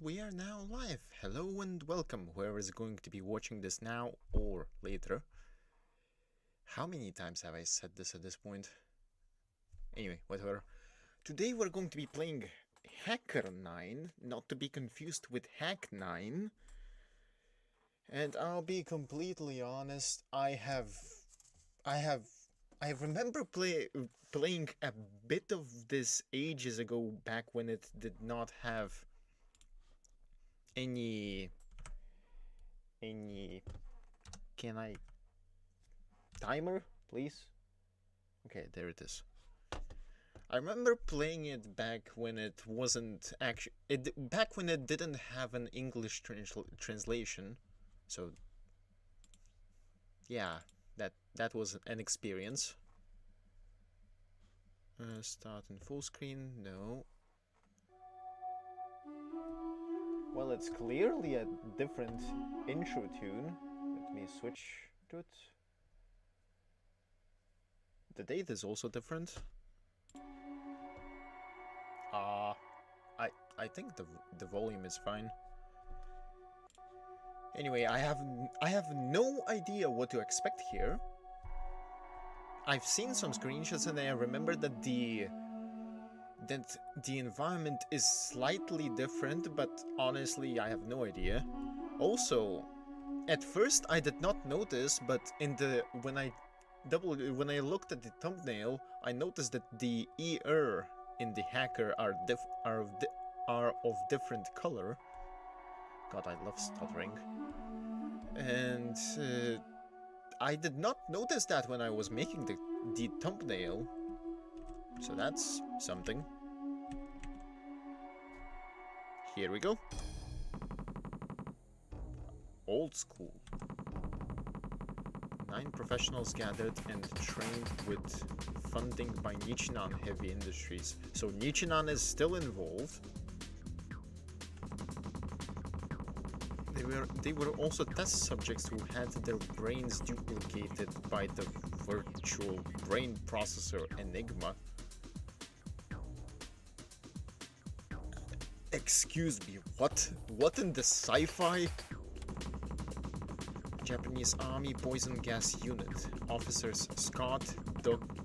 we are now live. Hello and welcome, whoever is going to be watching this now or later. How many times have I said this at this point? Anyway, whatever. Today we're going to be playing Hacker9, not to be confused with Hack9. And I'll be completely honest, I remember playing a bit of this ages ago, back when it did not have any can I timer, please? Okay, there it is. I remember playing it back when it wasn't actually back when it didn't have an English translation. So yeah, that was an experience. Start in full screen. No. Well, it's clearly a different intro tune. Let me switch to it. The date is also different. I think the volume is fine. Anyway, I have no idea what to expect here. I've seen some screenshots and I remember that the environment is slightly different, but honestly I have no idea. Also, at first I did not notice, but when I looked at the thumbnail, I noticed that the ER in the hacker are of different color. God, I love stuttering. And I did not notice that when I was making the thumbnail. So that's something. Here we go. Old school. 9 professionals gathered and trained with funding by Nichinan Heavy Industries. So Nichinan is still involved. They were also test subjects who had their brains duplicated by the virtual brain processor Enigma. Excuse me, what? What in the sci-fi? Japanese Army Poison Gas Unit. Officers Scott,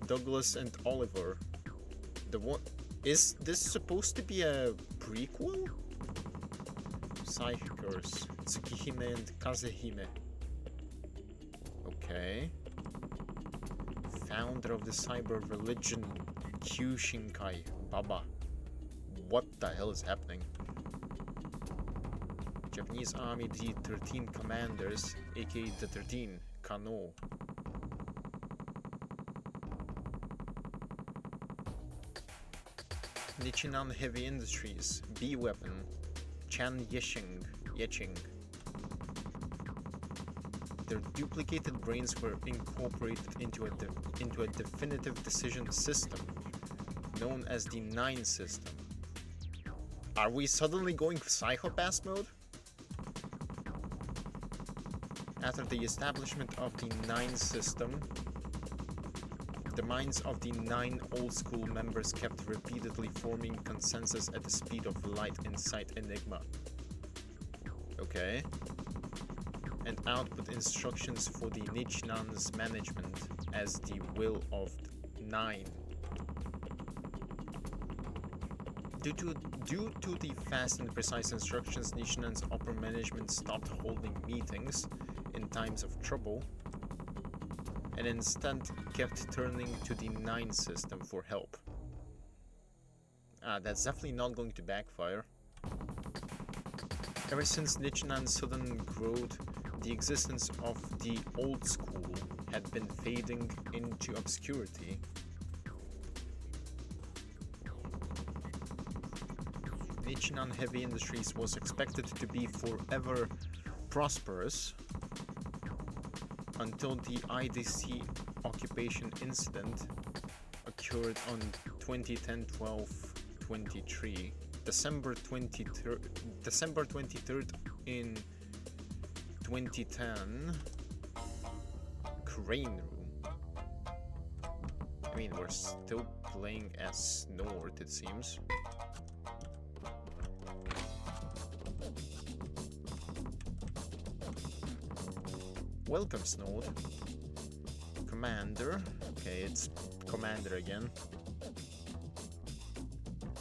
Douglas and Oliver. Is this supposed to be a prequel? Psychers, Tsukihime and Kazehime. Okay. Founder of the cyber religion Kyushinkai, Baba. What the hell is happening? Japanese Army D-13 commanders, aka the 13, Kano. Nichinan Heavy Industries, B-Weapon, Chan Yeching. Their duplicated brains were incorporated into a definitive decision system known as the 9 system. Are we suddenly going psychopath mode? After the establishment of the 9 system, the minds of the 9 old school members kept repeatedly forming consensus at the speed of light inside Enigma. Okay. And output instructions for the Nichinan's management as the will of 9. Due to the fast and precise instructions, Nichinan's upper management stopped holding meetings in times of trouble and instead kept turning to the 9 system for help. That's definitely not going to backfire. Ever since Nichinan's sudden growth, the existence of the old school had been fading into obscurity. Nichinan Heavy Industries was expected to be forever prosperous until the IDC occupation incident occurred on 2010-12-23, December 23rd in 2010. Crane room. I mean, we're still playing as Nord, it seems. Welcome, Snowd. Commander. Okay, it's Commander again.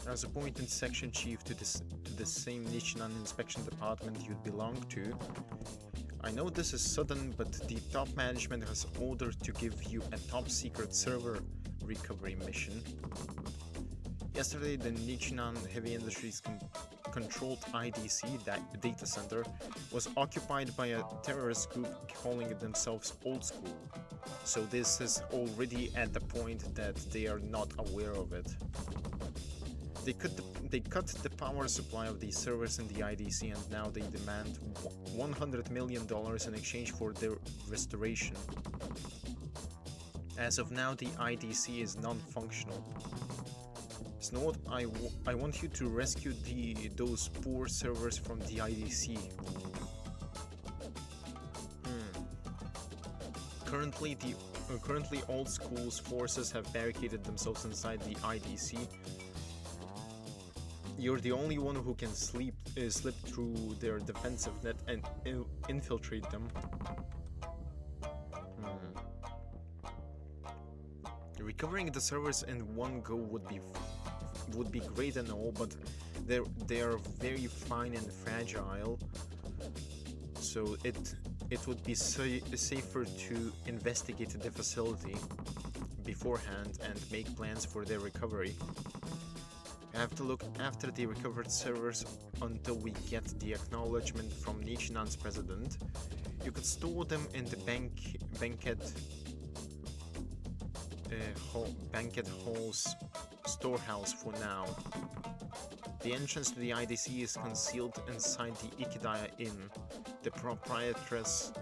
As appointed section chief to the same Nichinan inspection department you belong to. I know this is sudden, but the top management has ordered to give you a top secret server recovery mission. Yesterday, the Nichinan Heavy Industries controlled IDC data center was occupied by a terrorist group calling themselves Old School. So this is already at the point that they are not aware of it. They cut the power supply of these servers in the IDC, and now they demand $100 million in exchange for their restoration. As of now, the IDC is non-functional. Snowd, I want you to rescue those poor servers from the IDC. Currently Old School's forces have barricaded themselves inside the IDC. You're the only one who can slip through their defensive net and infiltrate them. Recovering the servers in one go would be great and all, but they are very fine and fragile. So it would be safer to investigate the facility beforehand and make plans for their recovery. I have to look after the recovered servers until we get the acknowledgement from Nichinan's president. You could store them in the banquet hall's storehouse for now. The entrance to the IDC is concealed inside the Ikidaya Inn. The proprietress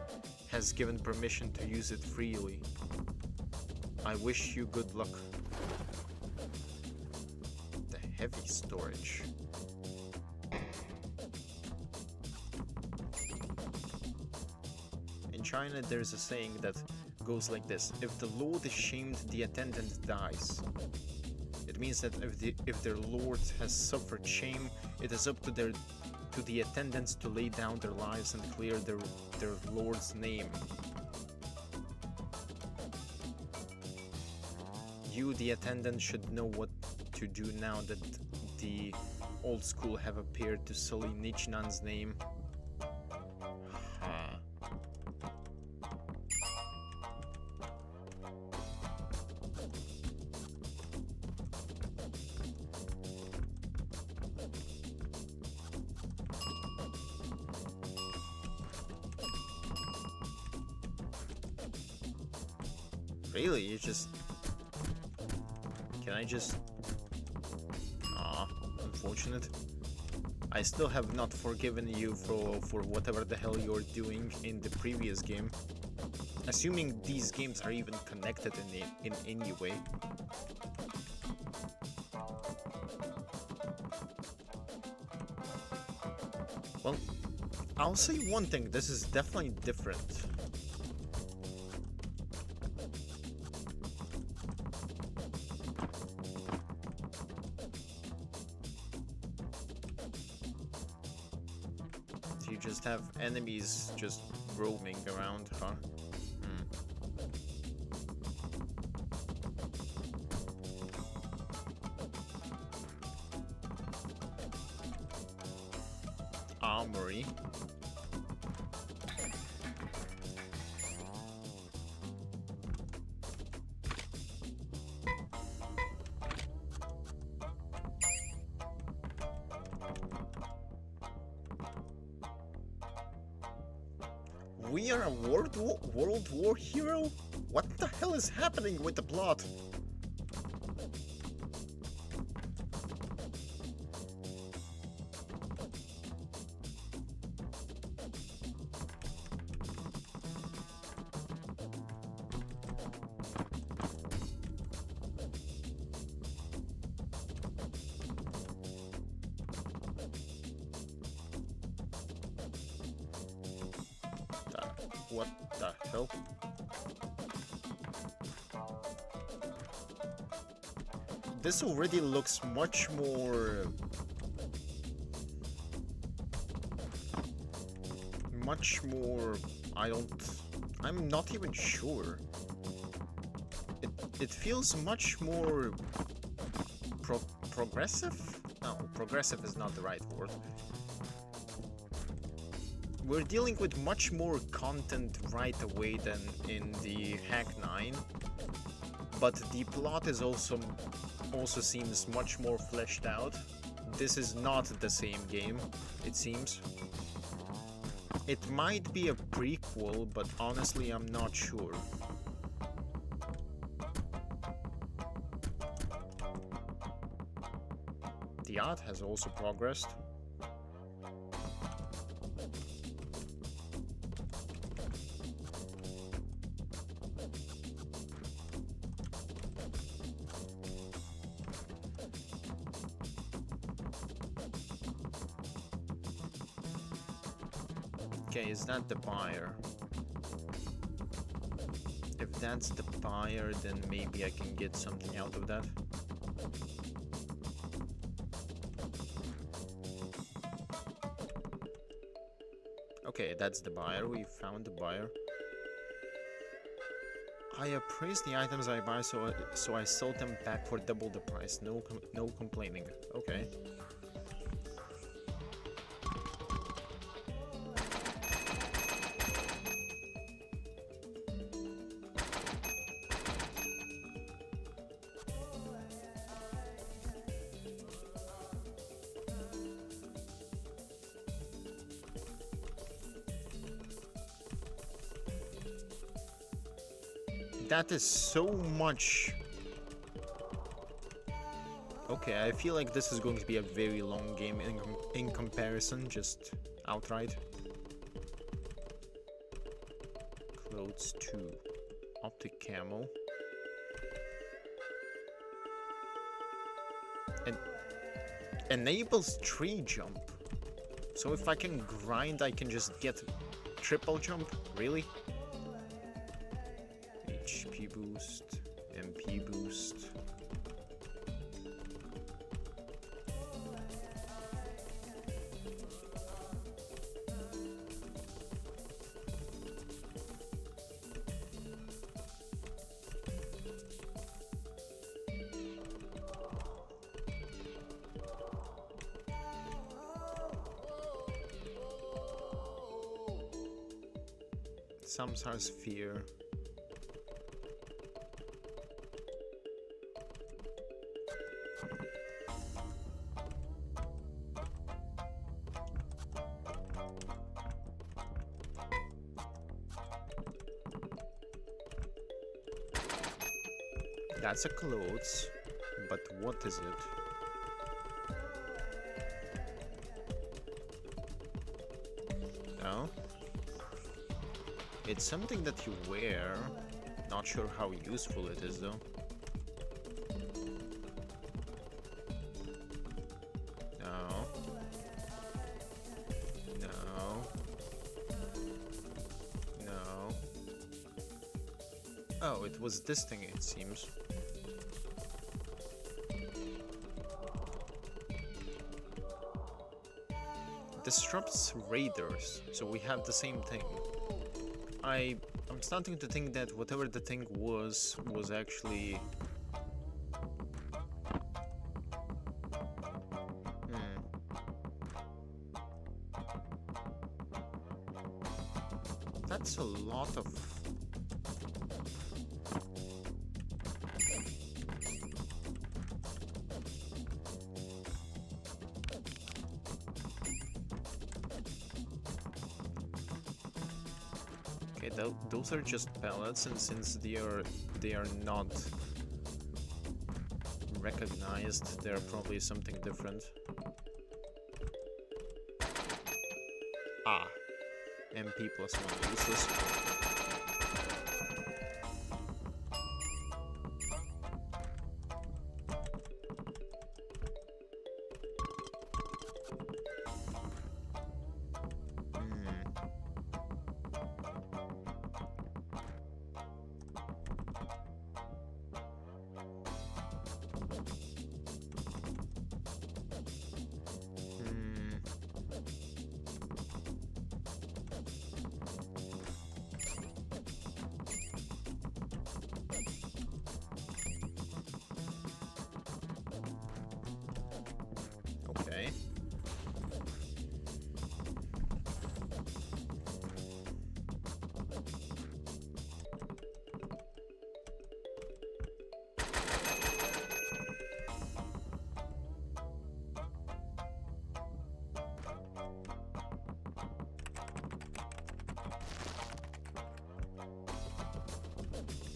has given permission to use it freely. I wish you good luck. The heavy storage. In China, there's a saying that goes like this: if the lord is shamed, the attendant dies. It means that if their lord has suffered shame, it is up to the attendants to lay down their lives and clear their lord's name. You, the attendant, should know what to do now that the Old School have appeared to sully Nichinan's name. Really? You just... Can I just... Unfortunate. I still have not forgiven you for whatever the hell you're doing in the previous game. Assuming these games are even connected in any way. Well, I'll say one thing, this is definitely different. You just have enemies just roaming around, huh? Armory. We are a World War hero? What the hell is happening with the plot? What the hell? This already looks much more... I'm not even sure. It feels much more progressive? No, progressive is not the right word. We're dealing with much more content right away than in the Hack9, but the plot is also seems much more fleshed out. This is not the same game, it seems. It might be a prequel, but honestly I'm not sure. The art has also progressed. Okay, is that the buyer? If that's the buyer, then maybe I can get something out of that. Okay, that's the buyer. We found the buyer. I appraise the items I buy, so I sold them back for double the price. No complaining. Okay. That is so much. Okay, I feel like this is going to be a very long game in comparison, just outright. Clothes 2. Optic camo. And enables tree jump. So if I can grind, I can just get triple jump? Really? HP boost, MP boost. Samsar sphere. That's a clothes, but what is it? No? It's something that you wear. Not sure how useful it is though. No. No. No. Oh, it was this thing, it seems. Disrupts raiders, so we have the same thing. I'm starting to think that whatever the thing was actually... That's a lot of... Those are just pellets, and since they are not recognized, they're probably something different. Ah, MP +1 useless.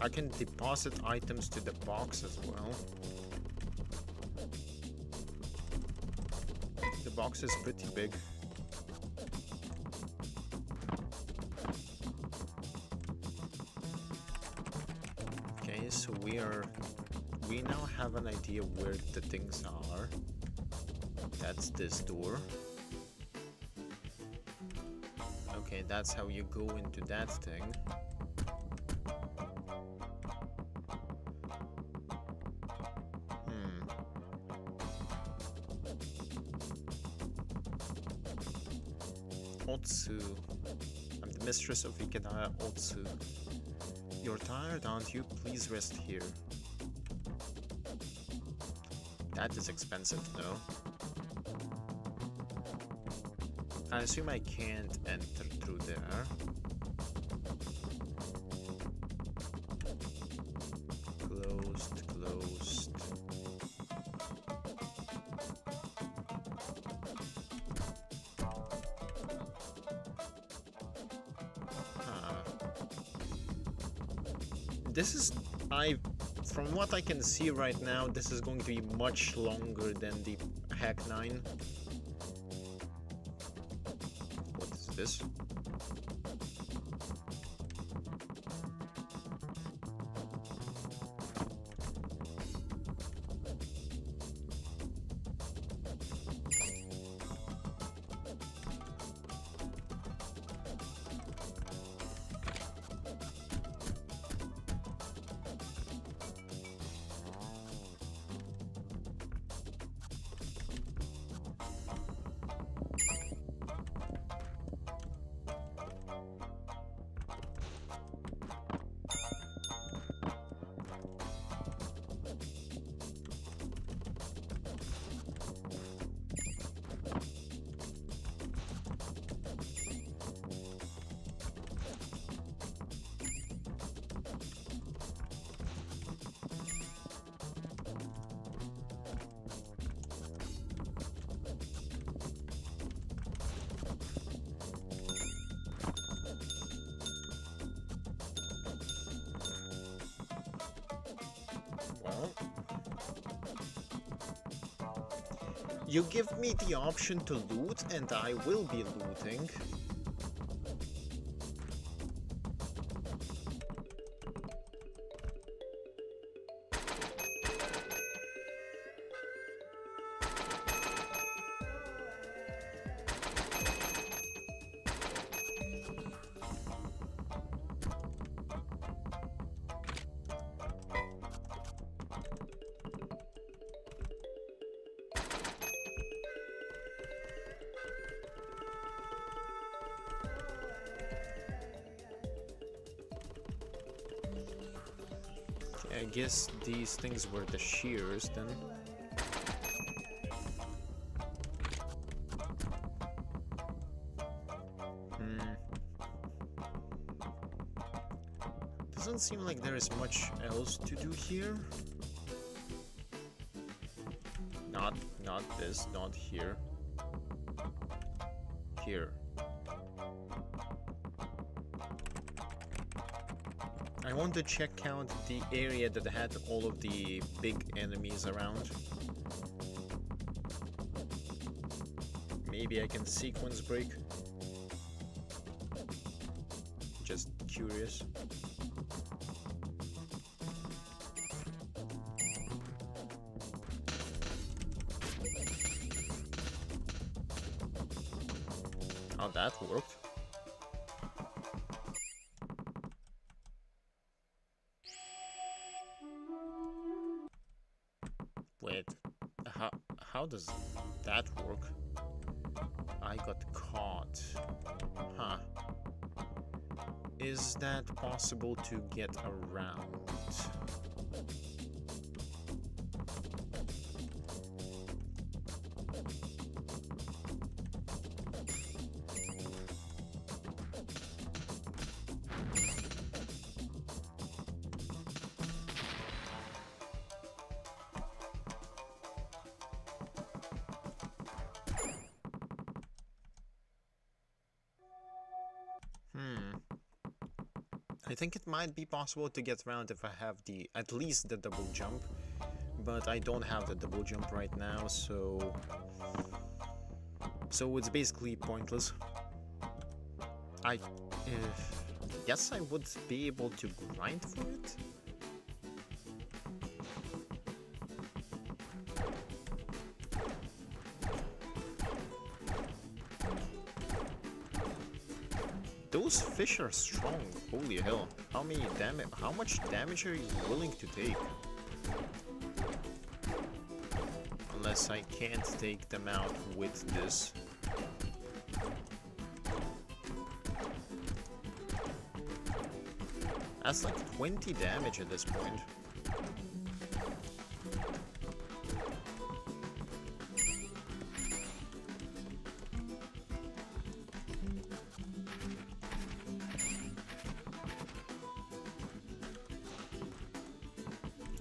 I can deposit items to the box as well. The box is pretty big. Okay, so we now have an idea where the things are. That's this door. Okay, that's how you go into that thing. Otsu. I'm the mistress of Ikeda Otsu. You're tired, aren't you? Please rest here. That is expensive, no? I assume I can't enter through there. Closed, closed. This is... From what I can see right now, this is going to be much longer than the Hack9. What is this? Well, you give me the option to loot, and I will be looting. I guess these things were the shears then. Doesn't seem like there is much else to do here. Not this, not here. Here. I want to check out the area that had all of the big enemies around. Maybe I can sequence break. Just curious. How that worked. Wait, how does that work? I got caught. Huh. Is that possible to get around? I think it might be possible to get around if I have at least the double jump, but I don't have the double jump right now, so it's basically pointless. I guess I would be able to grind for it. Those fish are strong. Holy hell! How much damage are you willing to take? Unless I can't take them out with this. That's like 20 damage at this point.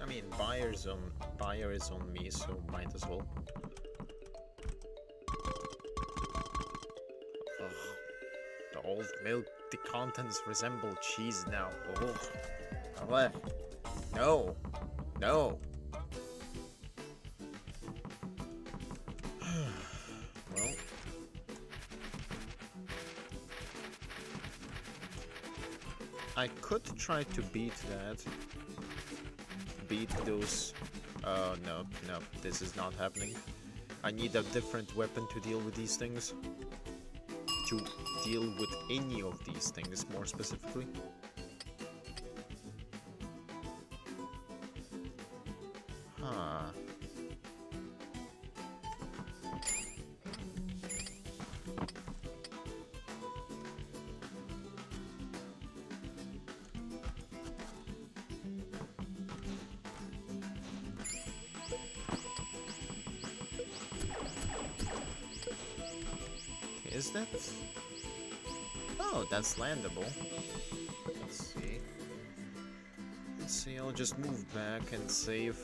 I mean, buyer is on me, so might as well. Ugh. The old milk, the contents resemble cheese now. Ugh. No, no. Well, I could try to beat that. Beat those. No, this is not happening. I need a different weapon to deal with these things. To deal with any of these things, more specifically. Huh. Is that? Oh, that's landable. Let's see, I'll just move back and save.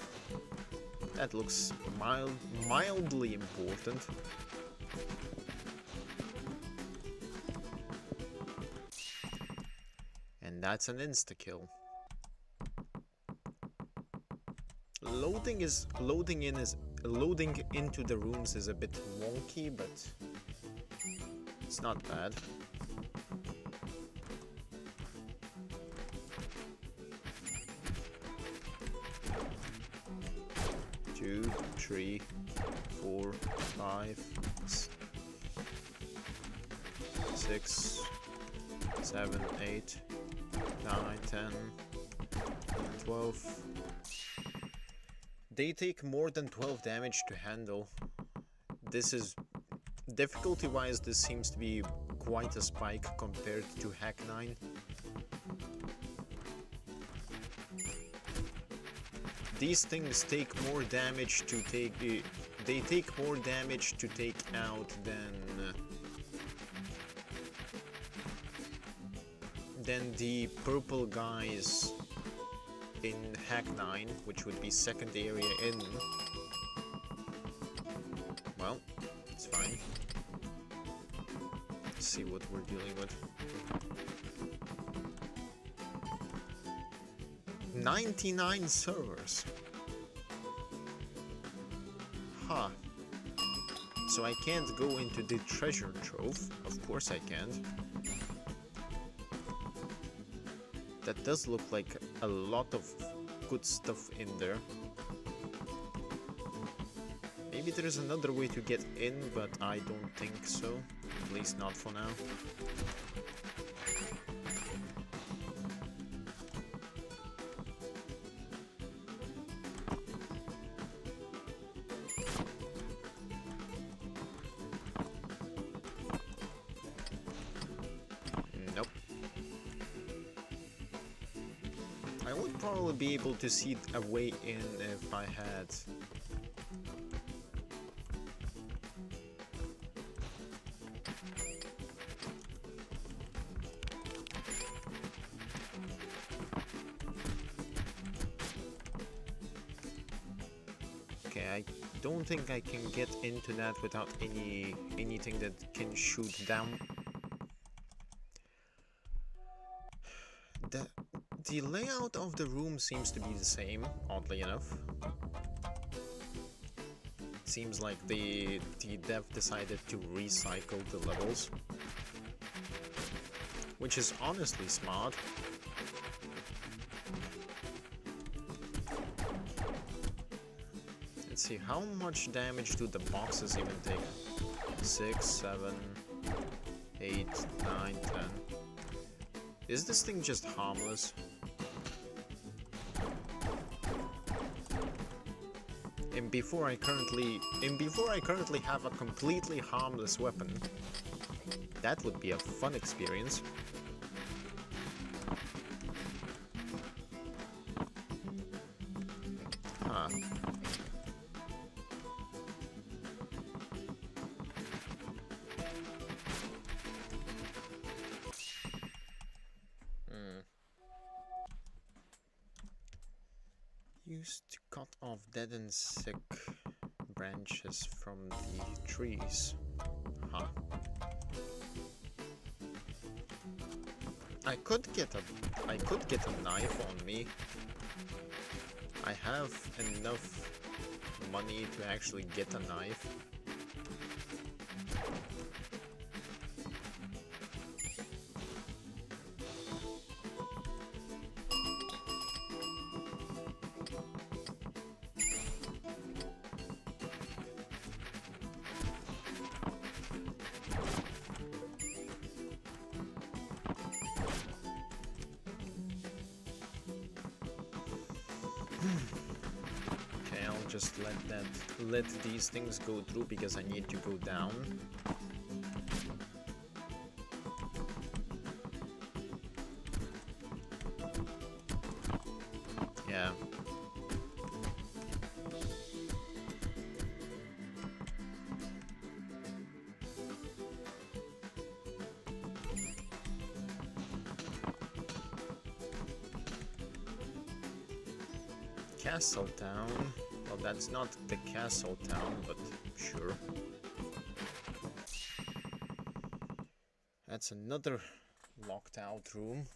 That looks mildly important. And that's an insta-kill. Loading into the rooms is a bit wonky, but it's not bad. Two, 3, 4, 5, 6, 7, 8, 9, 10, 12. They take more than 12 damage to handle. This is difficulty-wise, this seems to be quite a spike compared to Hack9. These things take more damage to take. They take more damage to take out than the purple guys in Hack9, which would be second area in. Well, it's fine. Let's see what we're dealing with. 99 servers. Huh. So I can't go into the treasure trove. Of course I can't. That does look like a lot of good stuff in there. Maybe there's another way to get in, but I don't think so. At least not for now. Nope. I would probably be able to see a way in if I had... Okay, I don't think I can get into that without anything that can shoot down. the layout of the room seems to be the same, oddly enough. Seems like the dev decided to recycle the levels, which is honestly smart. Let's see, how much damage do the boxes even take? 6, 7, 8, 9, 10. Is this thing just harmless? And before I currently have a completely harmless weapon, that would be a fun experience. Huh. Used to cut off dead and sick branches from the trees. Huh. I could get a knife on me. I have enough money to actually get a knife. Okay, I'll just let these things go through because I need to go down. Yeah. Castle Town. Well, that's not the Castle Town, but sure. That's another locked out room.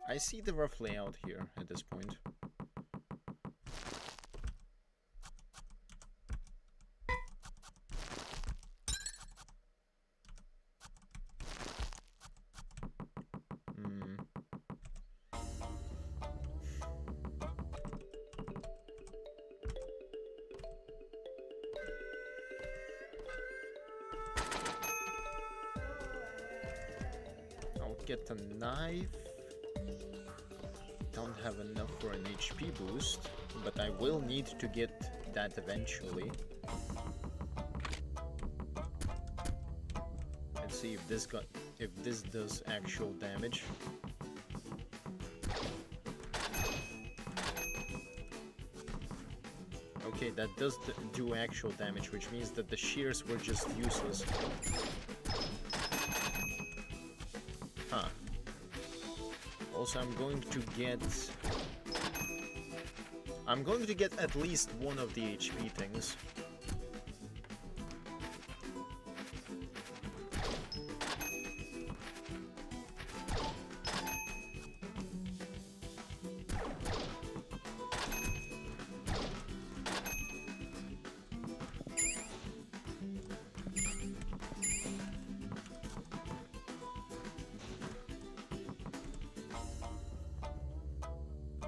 I see the rough layout here at this point. Get a knife. Don't have enough for an HP boost, but I will need to get that eventually. Let's see if this does actual damage. Okay, that does do actual damage, which means that the shears were just useless. Huh. Also, I'm going to get at least one of the HP things.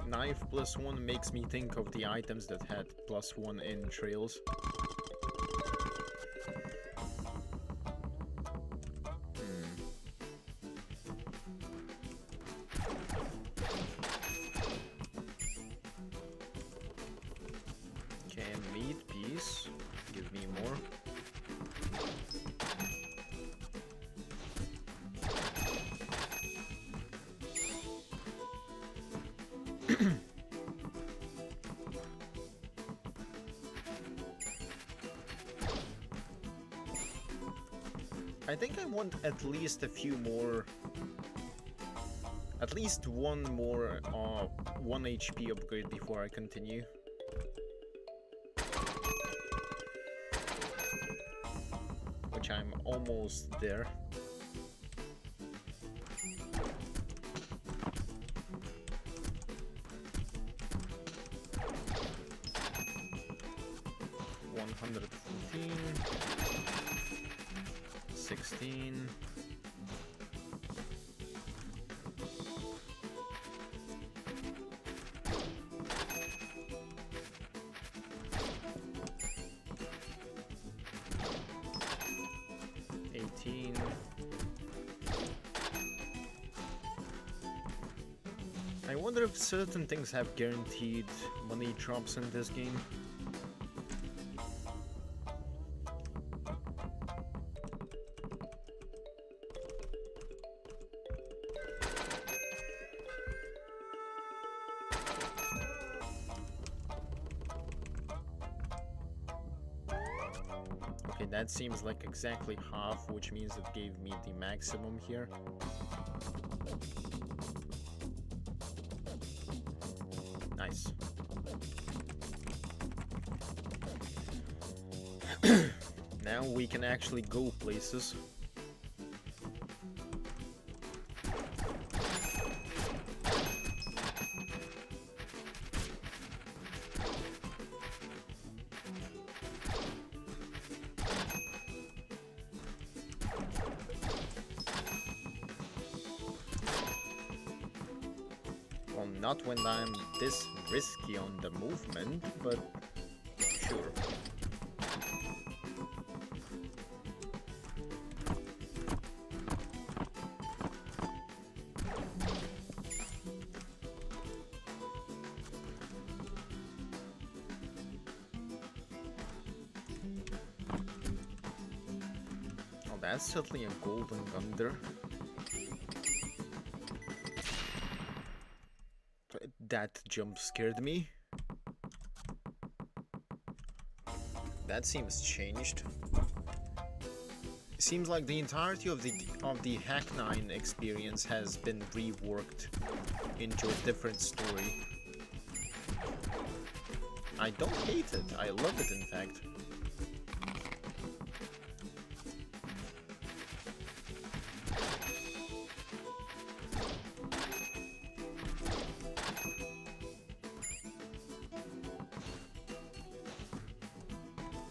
Knife +1 makes me think of the items that had +1 in trails. Okay, meat piece. Give me more. I think I want at least a few more, at least one more 1 HP upgrade before I continue. Which I'm almost there. 16. I wonder if certain things have guaranteed money drops in this game. Okay, that seems like exactly half, which means it gave me the maximum here. Nice. Now we can actually go places. Well, not when I'm this risky on the movement, but sure. Oh, that's certainly a golden gun there. That jump scared me. That seems changed. It seems like the entirety of the Hack9 experience has been reworked into a different story. I don't hate it. I love it, in fact.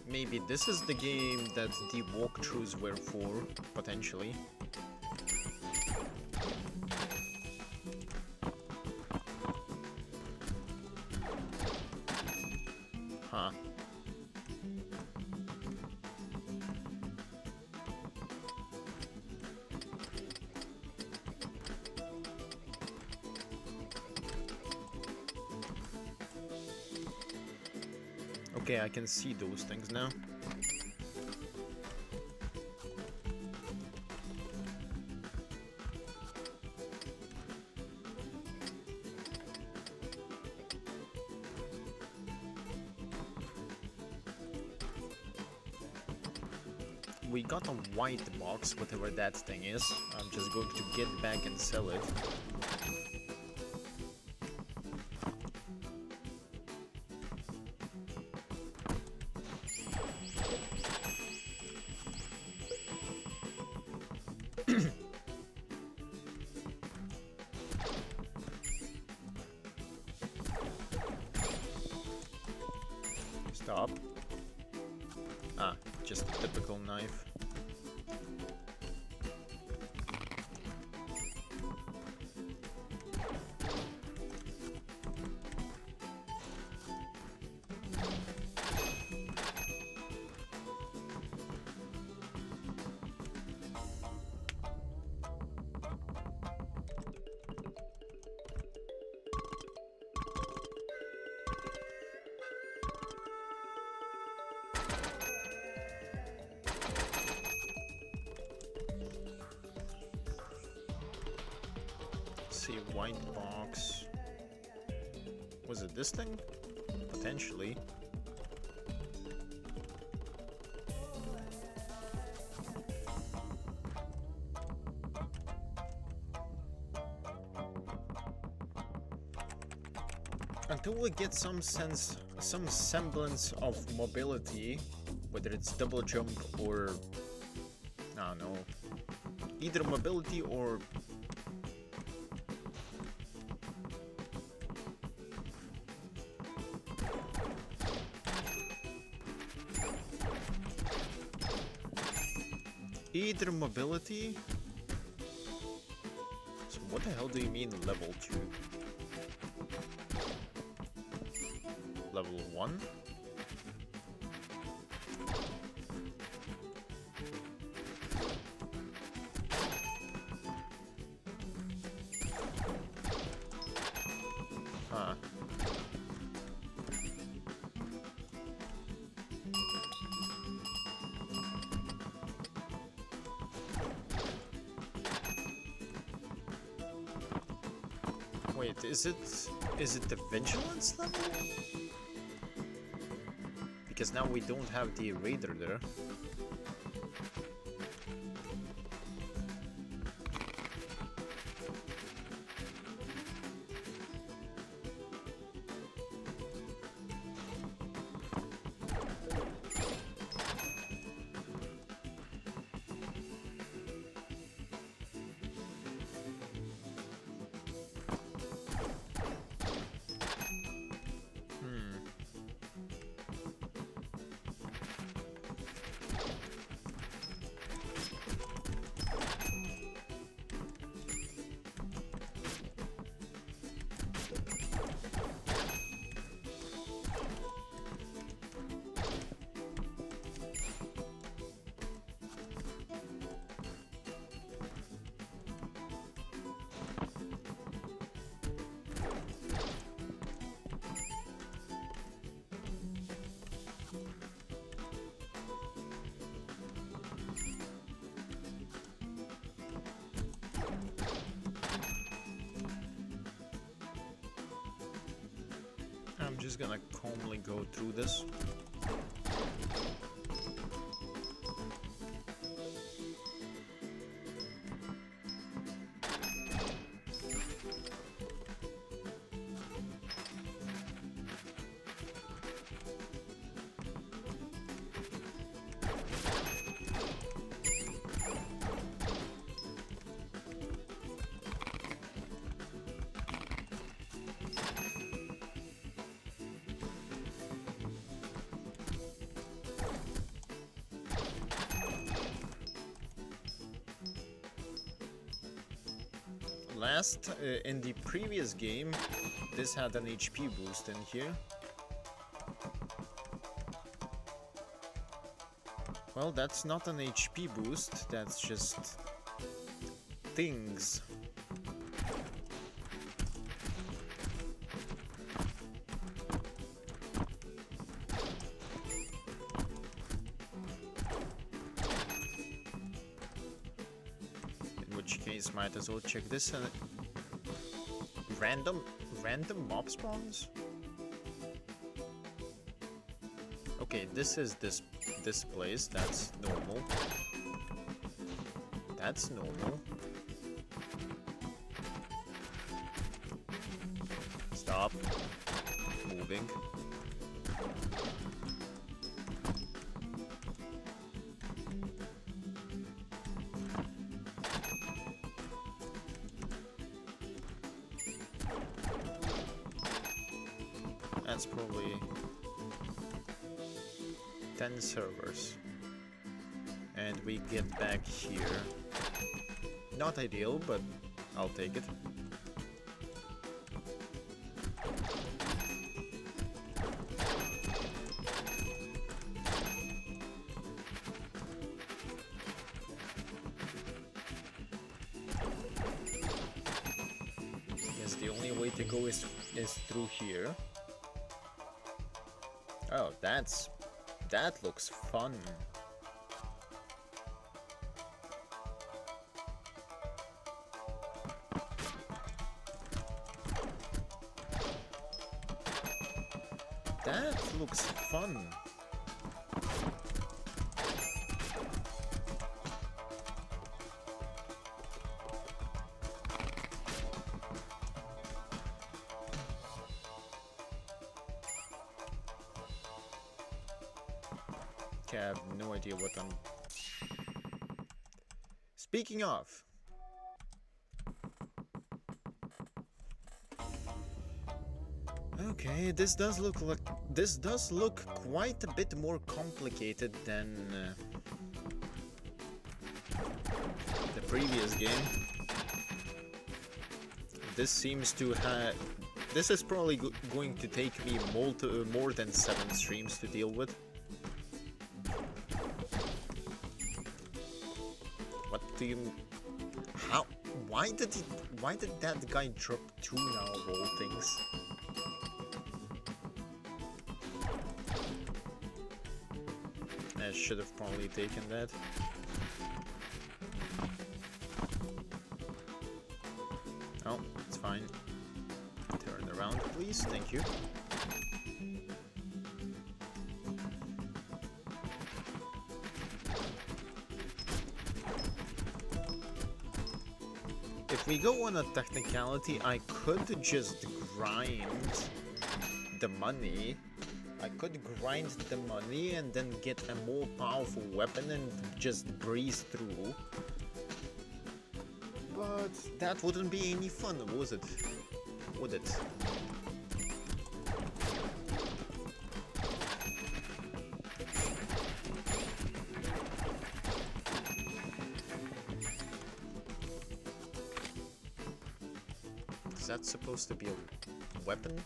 Maybe this is the game that the walkthroughs were for, potentially. Huh. Okay, I can see those things now. We got a white box, whatever that thing is. I'm just going to get back and sell it. Stop. Ah, just a typical knife. See, white box. Was it this thing? Potentially. Until we get some semblance of mobility, whether it's double jump or I don't know, either mobility or either mobility. So what the hell do you mean level 2? Level 1? Huh. Wait, is it the vigilance level? Because now we don't have the raider there. I'm just gonna calmly go through this. In the previous game, this had an HP boost in here. Well, that's not an HP boost, that's just things. In which case, might as well check this. Random mob spawns? Okay, this is this place, that's normal. That's normal. Stop moving. That's probably 10 servers. And we get back here. Not ideal, but I'll take it. Guess the only way to go is through here. Oh, that looks fun. That looks fun. Okay, I have no idea what I'm... Speaking of... Okay, this does look quite a bit more complicated than previous game. This seems to have... This is probably going to take me more than 7 streams to deal with. What do you... How... Why did that guy drop 2 now of all things? I should have probably taken that. Oh, it's fine. Turn around, please. Thank you. If we go on a technicality, I could just grind the money. I could grind the money and then get a more powerful weapon and just breeze through. But that wouldn't be any fun, was it? Would it? Is that supposed to be a weapon?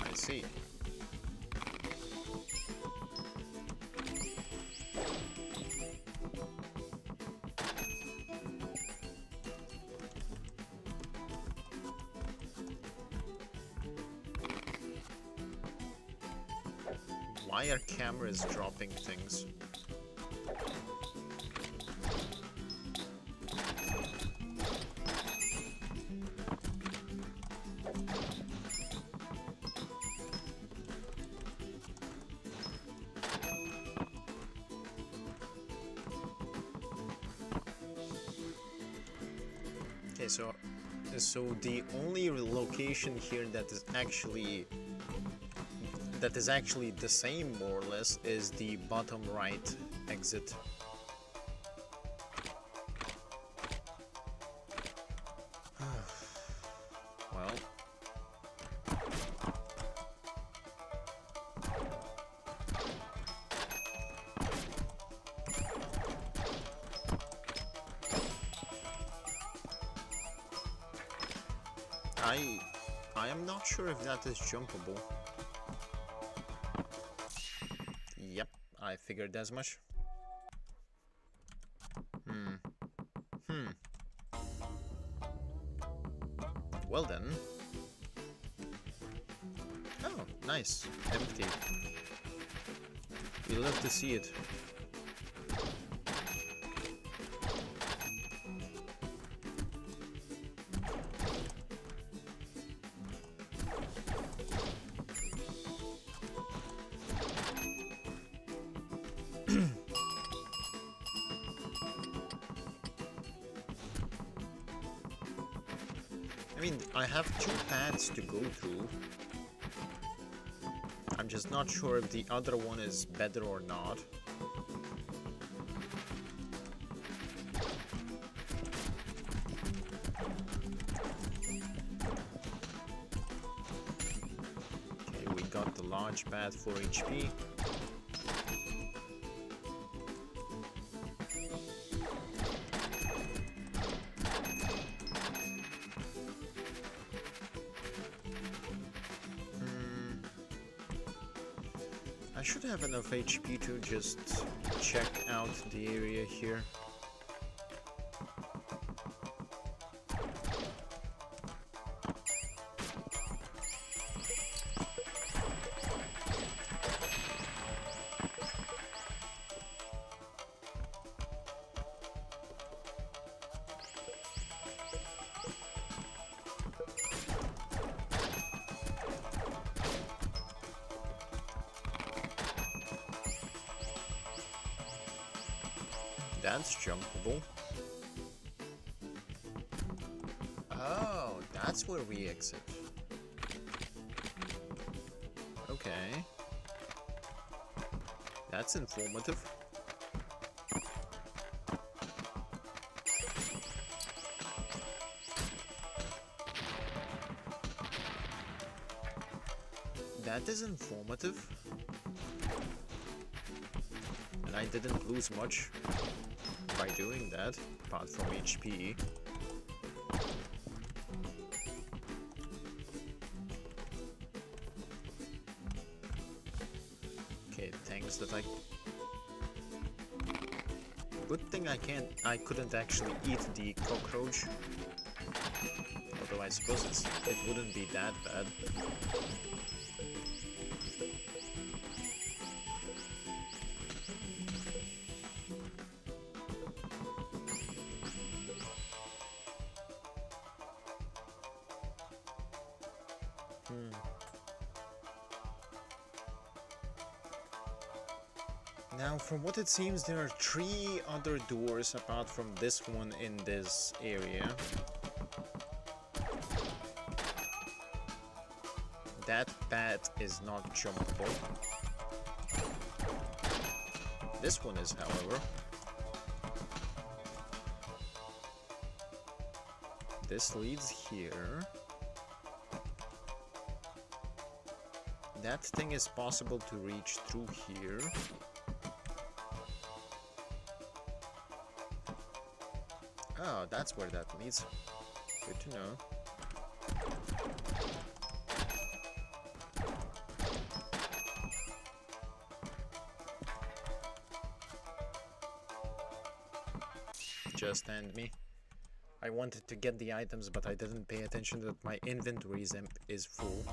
I see. Why are cameras dropping things? Okay, so the only location here that is actually the same, more or less, is the bottom right exit. Well, I am not sure if that is jumpable. Yep, I figured as much. Well then. Oh, nice. Empty. We love to see it. I mean, I have 2 paths to go through. I'm just not sure if the other one is better or not. Okay, we got the large path for HP. I should have enough HP to just check out the area here. That's jumpable. Oh, that's where we exit. Okay. That's informative. That is informative. And I didn't lose much by doing that, apart from HP. Okay, thanks that Good thing I couldn't actually eat the cockroach. Although I suppose it wouldn't be that bad. Now, from what it seems, there are 3 other doors apart from this one in this area. That path is not jumpable. This one is, however. This leads here. That thing is possible to reach through here. Oh, that's where that leads. Good to know. Just end me. I wanted to get the items, but I didn't pay attention that my inventory is full.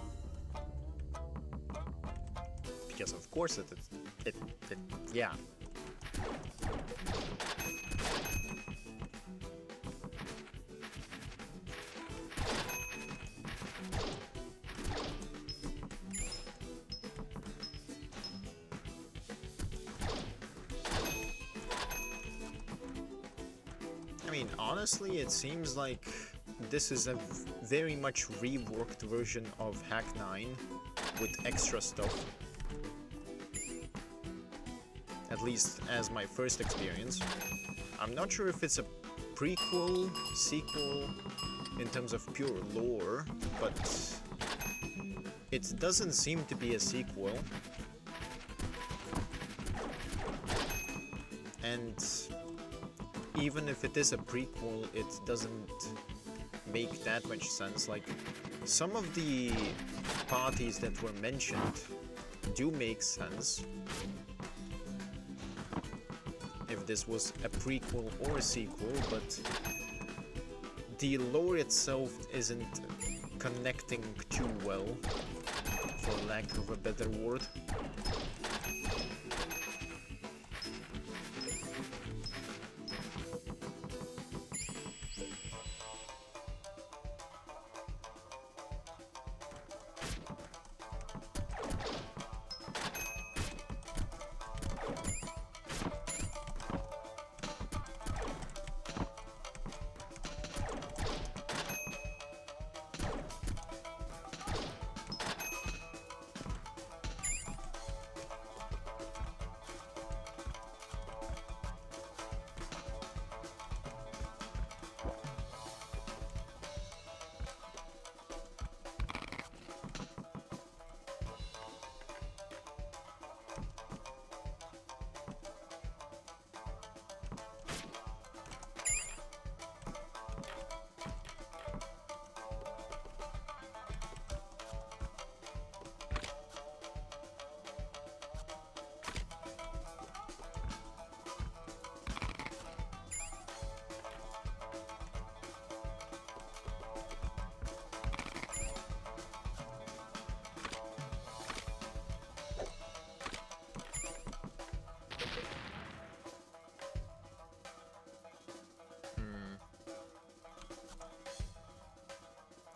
Because of course yeah. I mean, honestly, it seems like this is a very much reworked version of Hack9 with extra stuff. At least as my first experience. I'm not sure if it's a prequel, sequel, in terms of pure lore, but it doesn't seem to be a sequel. And even if it is a prequel, it doesn't make that much sense. Like, some of the parties that were mentioned do make sense. If this was a prequel or a sequel, but the lore itself isn't connecting too well, for lack of a better word.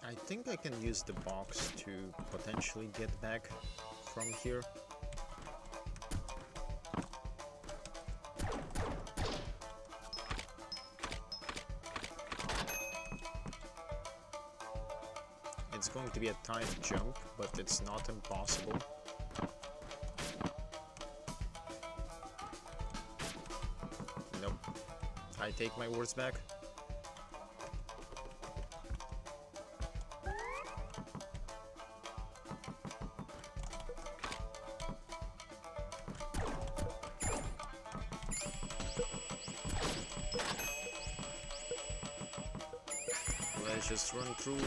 I think I can use the box to potentially get back from here. It's going to be a tight jump, but it's not impossible. Nope. I take my words back. let's just run through.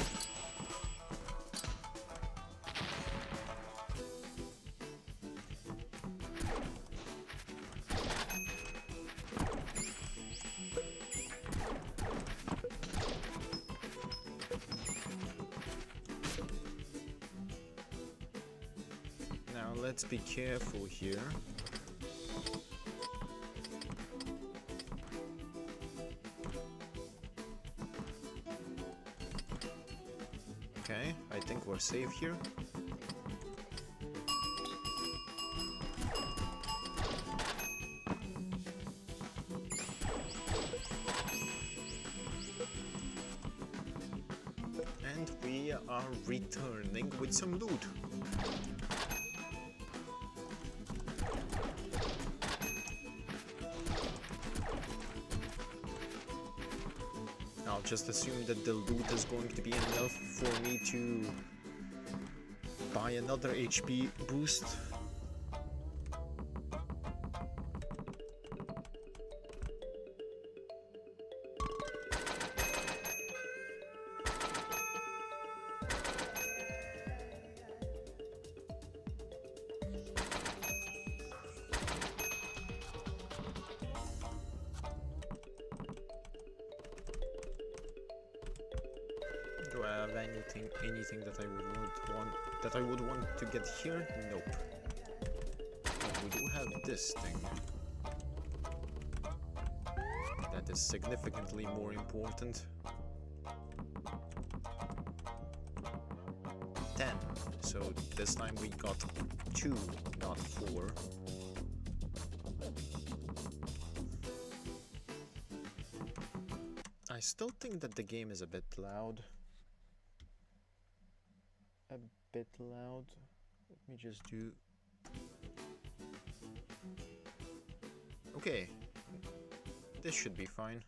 Now let's be careful here. Okay, I think we're safe here. And we are returning with some loot. I'll just assume that the loot is going to be enough for me to buy another HP boost. Do I have anything that I would want to get here? Nope. But we do have this thing. That is significantly more important. 10. So this time we got 2, not 4. I still think that the game is a bit loud. A bit loud. Let me just do... Okay. This should be fine.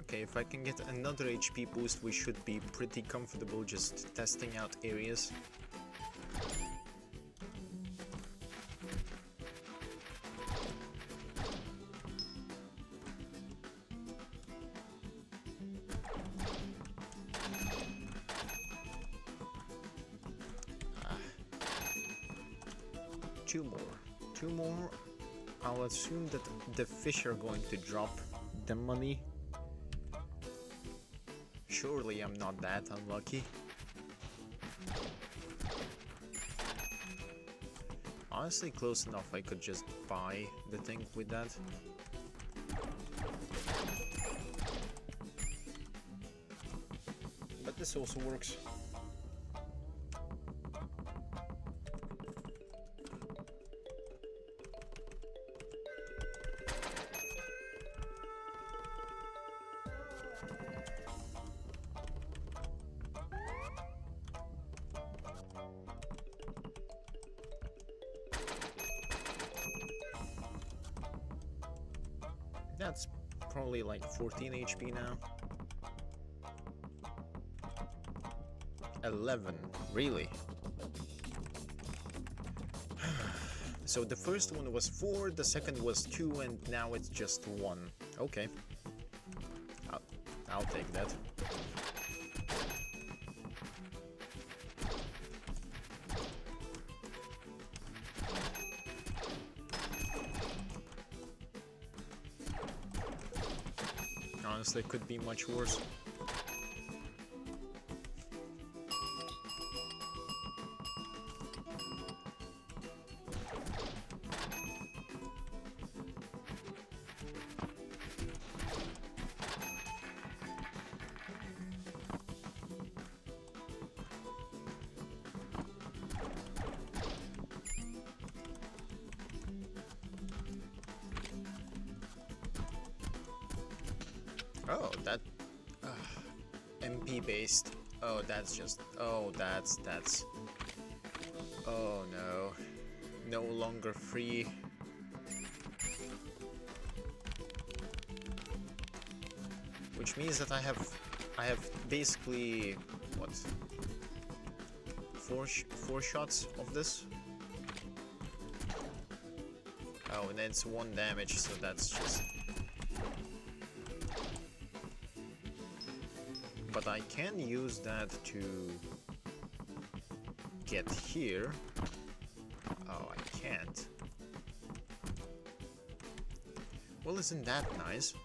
Okay, if I can get another HP boost, we should be pretty comfortable just testing out areas. Two more. I'll assume that the fish are going to drop the money. Surely I'm not that unlucky. Honestly, close enough I could just buy the thing with that. But this also works. That's probably like 14 HP now. 11, really? So the first one was 4, the second was 2, and now it's just 1. Okay. I'll take that. Honestly, it could be much worse. Oh, that MP based. Oh, that's just. Oh, that's. Oh no, no longer free. Which means that I have basically what, four shots of this. Oh, and it's 1 damage, so that's just. But I can use that to get here. Oh, I can't. Well, isn't that nice?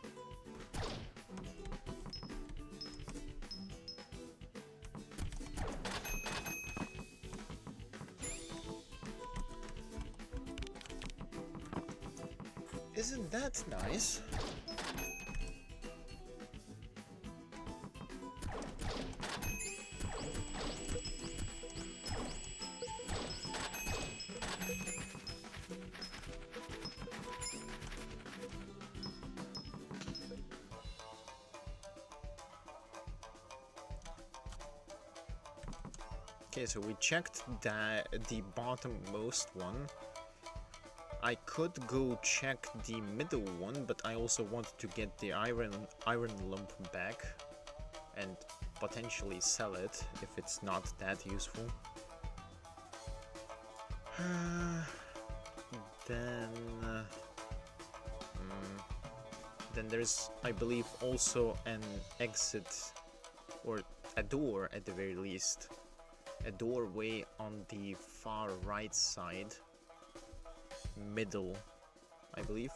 Isn't that nice? Okay, so we checked the bottommost one. I could go check the middle one, but I also wanted to get the iron lump back and potentially sell it if it's not that useful. Then there's, I believe, also an exit, or a door at the very least. A doorway on the far right side. Middle, I believe.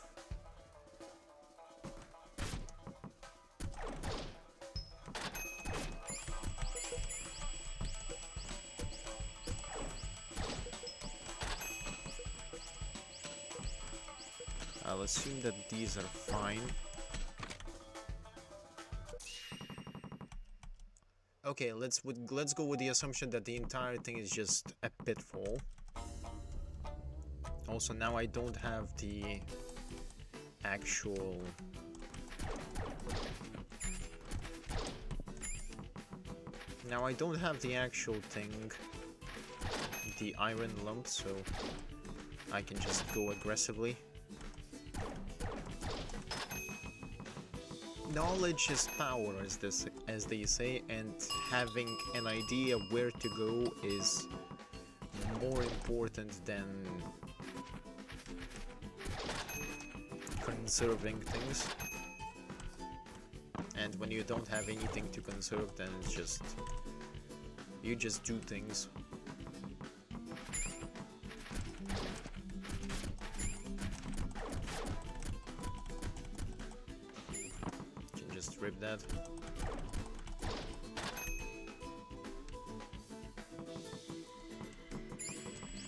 I'll assume that these are fine. Okay, let's go with the assumption that the entire thing is just a pitfall. Also, now I don't have the actual... Now I don't have the actual thing, the iron lump, so I can just go aggressively. Knowledge is power, as they say, and having an idea where to go is more important than conserving things. And when you don't have anything to conserve, then it's just... you just do things. You can just rip that.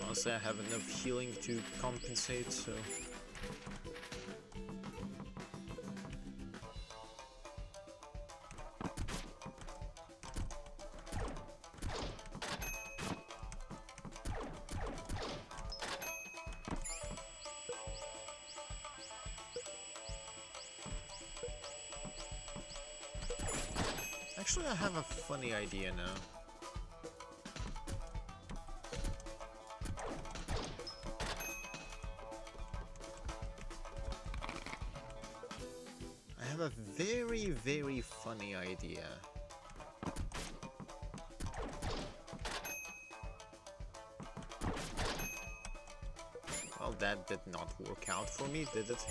Honestly, I have enough healing to compensate, so... Actually, I have a funny idea now. I have a very, very funny idea. Well, that did not work out for me, did it?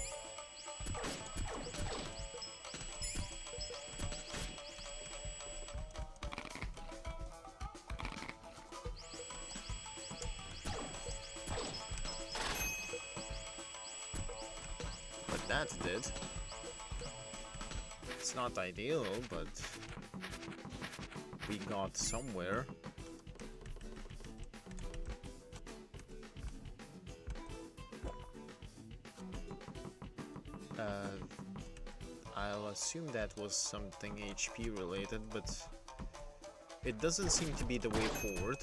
That did. It's not ideal, but we got somewhere. I'll assume that was something HP related, but it doesn't seem to be the way forward.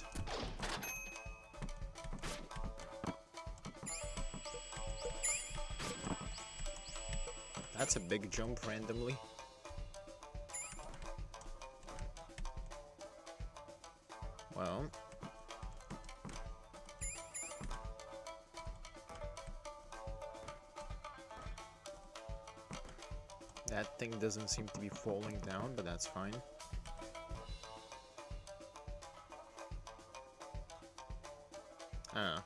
That's a big jump randomly. Well. That thing doesn't seem to be falling down, but that's fine. Ah.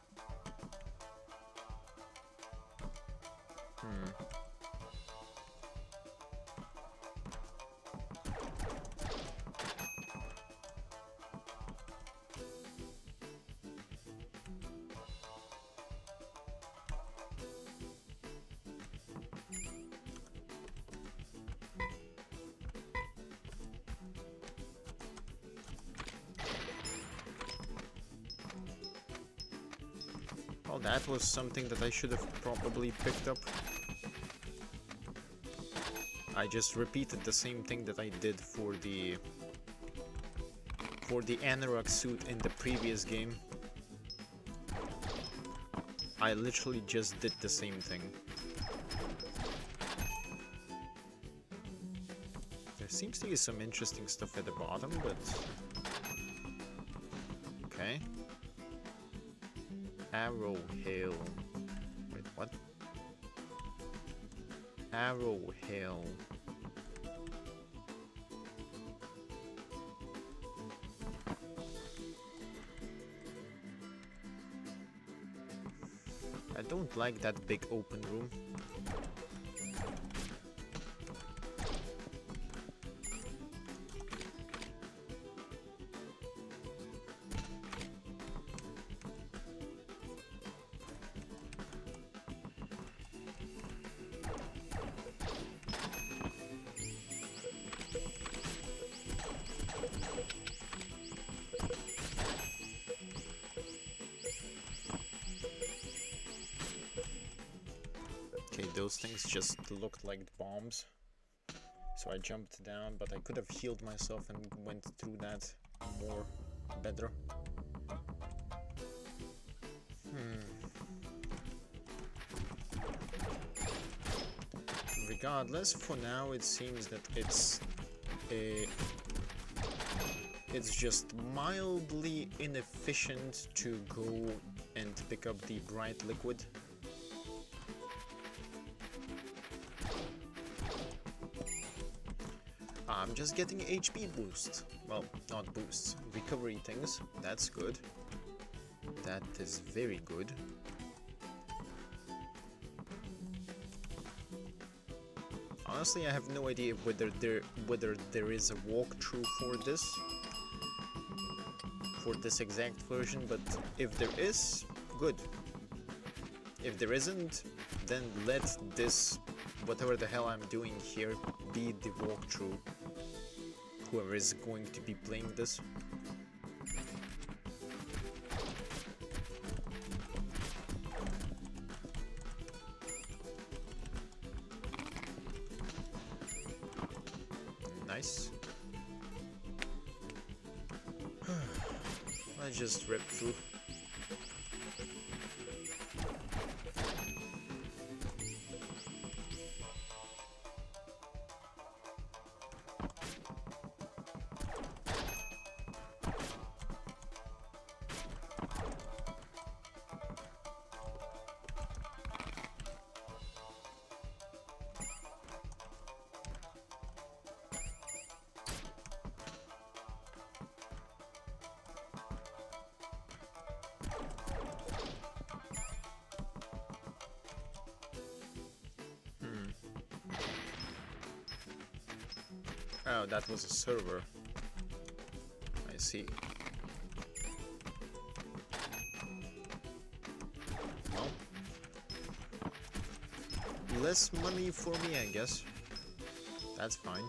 Well, that was something that I should have probably picked up. I just repeated the same thing that I did for the anorak suit in the previous game. I literally just did the same thing. There seems to be some interesting stuff at the bottom, but... Okay. Arrow Hill. Wait, what? Arrow Hill. I don't like that big open room. Okay, those things just looked like bombs. So I jumped down, but I could have healed myself and went through that more better. Regardless, for now it seems that it's just mildly inefficient to go and pick up the bright liquid. I'm just getting HP boost. Well, not boosts, recovery things. That's good. That is very good. Honestly, I have no idea whether there is a walkthrough for this exact version, but if there is, good. If there isn't, then let this, whatever the hell I'm doing here, be the walkthrough. Whoever is going to be playing this. Nice. I just ripped through. Oh, that was a server. I see. Well, less money for me, I guess. That's fine.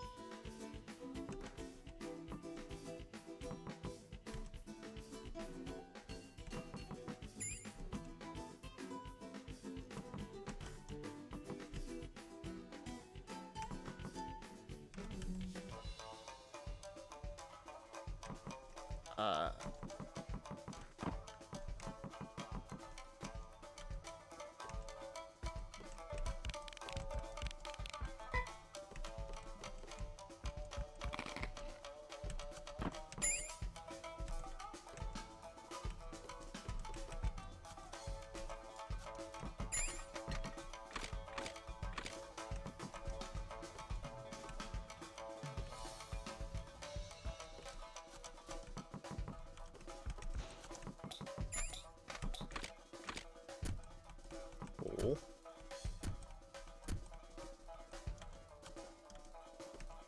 cool.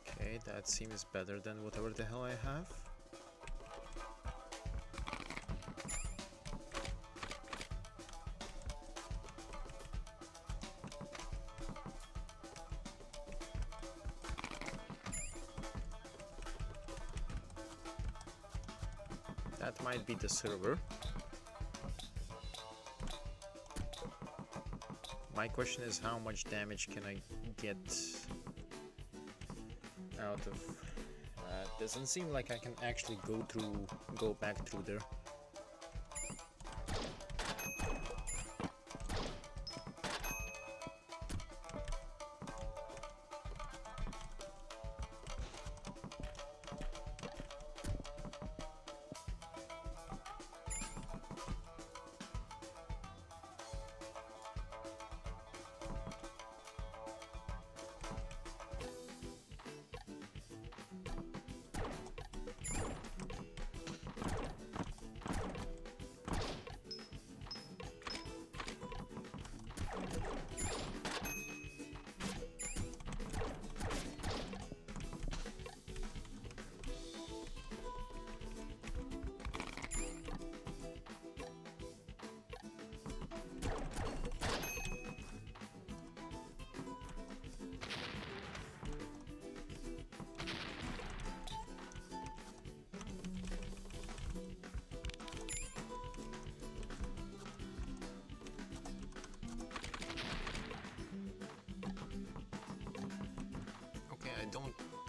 Okay, that seems better than whatever the hell I have. That might be the server. My question is, how much damage can I get out of... doesn't seem like I can actually go back through there.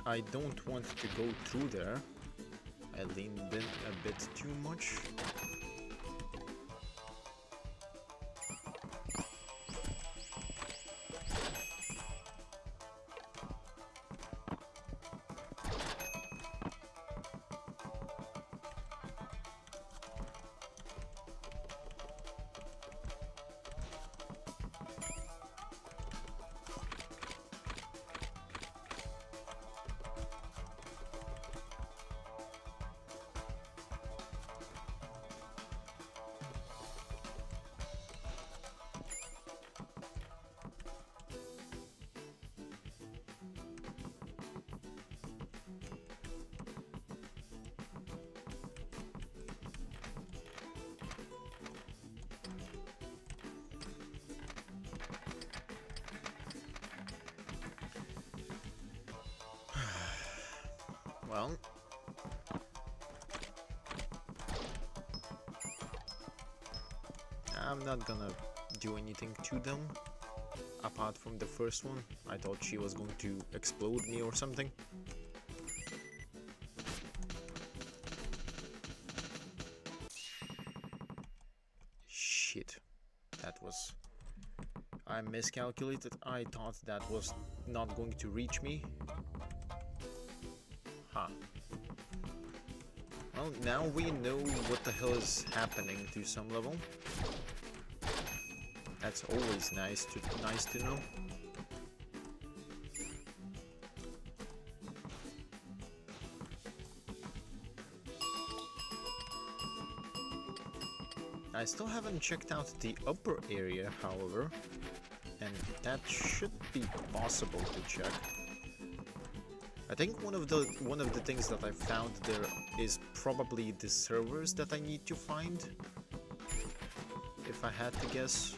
I don't want to go through there. I leaned in a bit too much. Well, I'm not gonna do anything to them apart from the first one. I thought she was going to explode me or something. Shit, that was... I miscalculated. I thought that was not going to reach me. Huh. Well, now we know what the hell is happening to some level. That's always nice to know. I still haven't checked out the upper area, however, and that should be possible to check. I think one of the things that I found there is probably the servers that I need to find, if I had to guess.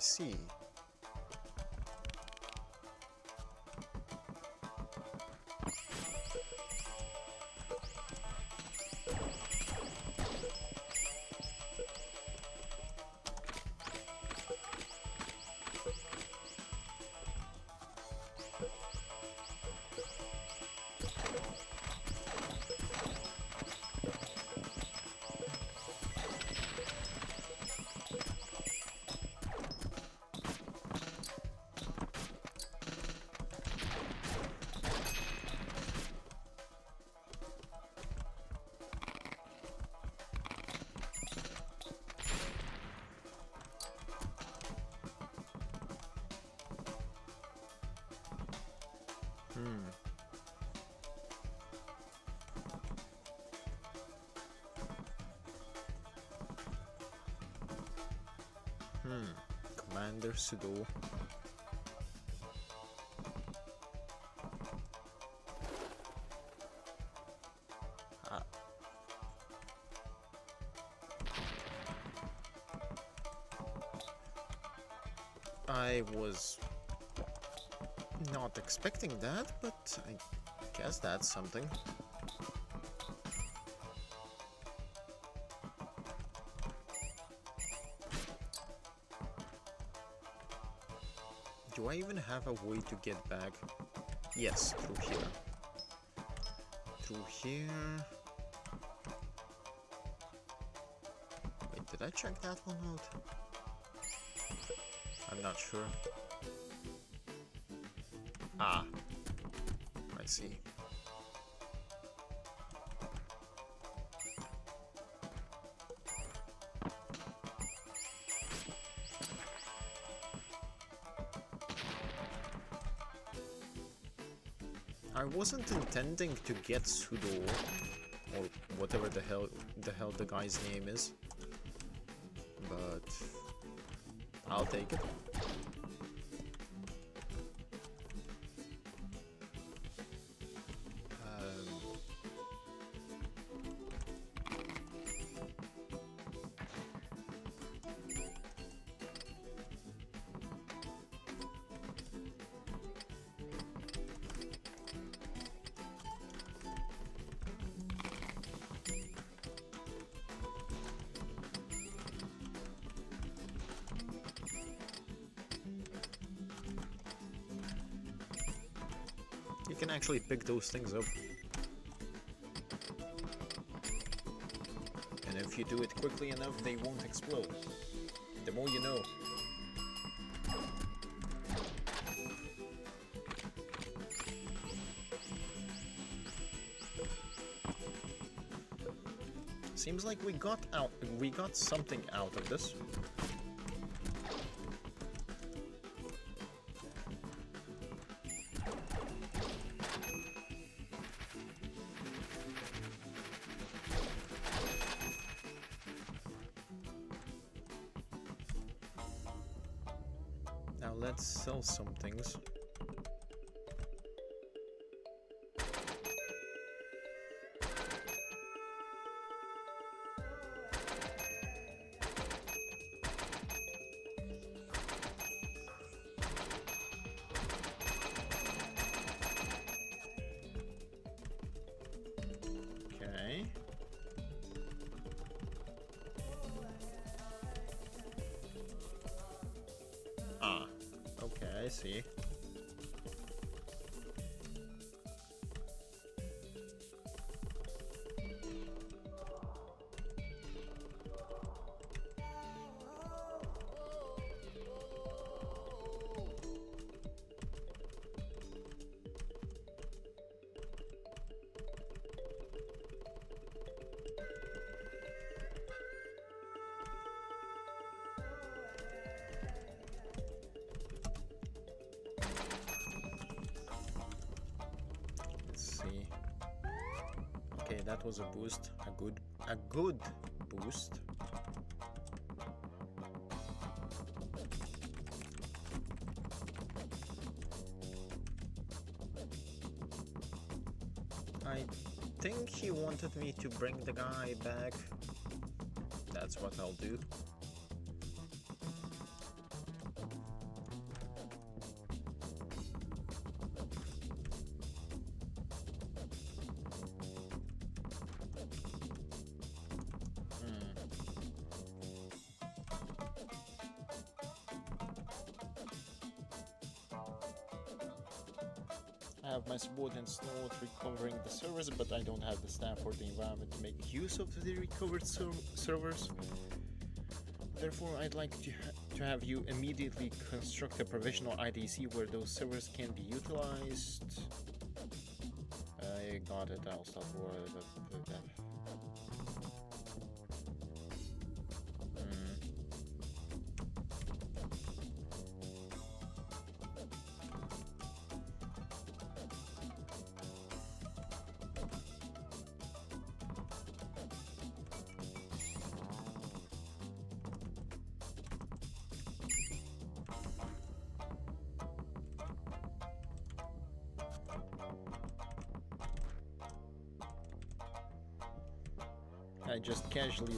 see. Commander sudo. I was not expecting that, but I guess that's something. Do I even have a way to get back? Yes, through here. Through here. Wait, did I check that one out? I'm not sure. Ah, I see. I wasn't intending to get sudo, or whatever the hell the guy's name is, but I'll take it. You can actually pick those things up. And if you do it quickly enough, they won't explode. The more you know. Seems like we got something out of this. Now let's sell some things. Okay. Ah, okay, I see. Okay, that was a boost, a good boost. I think he wanted me to bring the guy back. That's what I'll do. have my subordinates Snort recovering the servers, but I don't have the staff or the environment to make use of the recovered servers. Therefore, I'd like to have you immediately construct a provisional IDC where those servers can be utilized. I got it, I'll stop that. I just casually...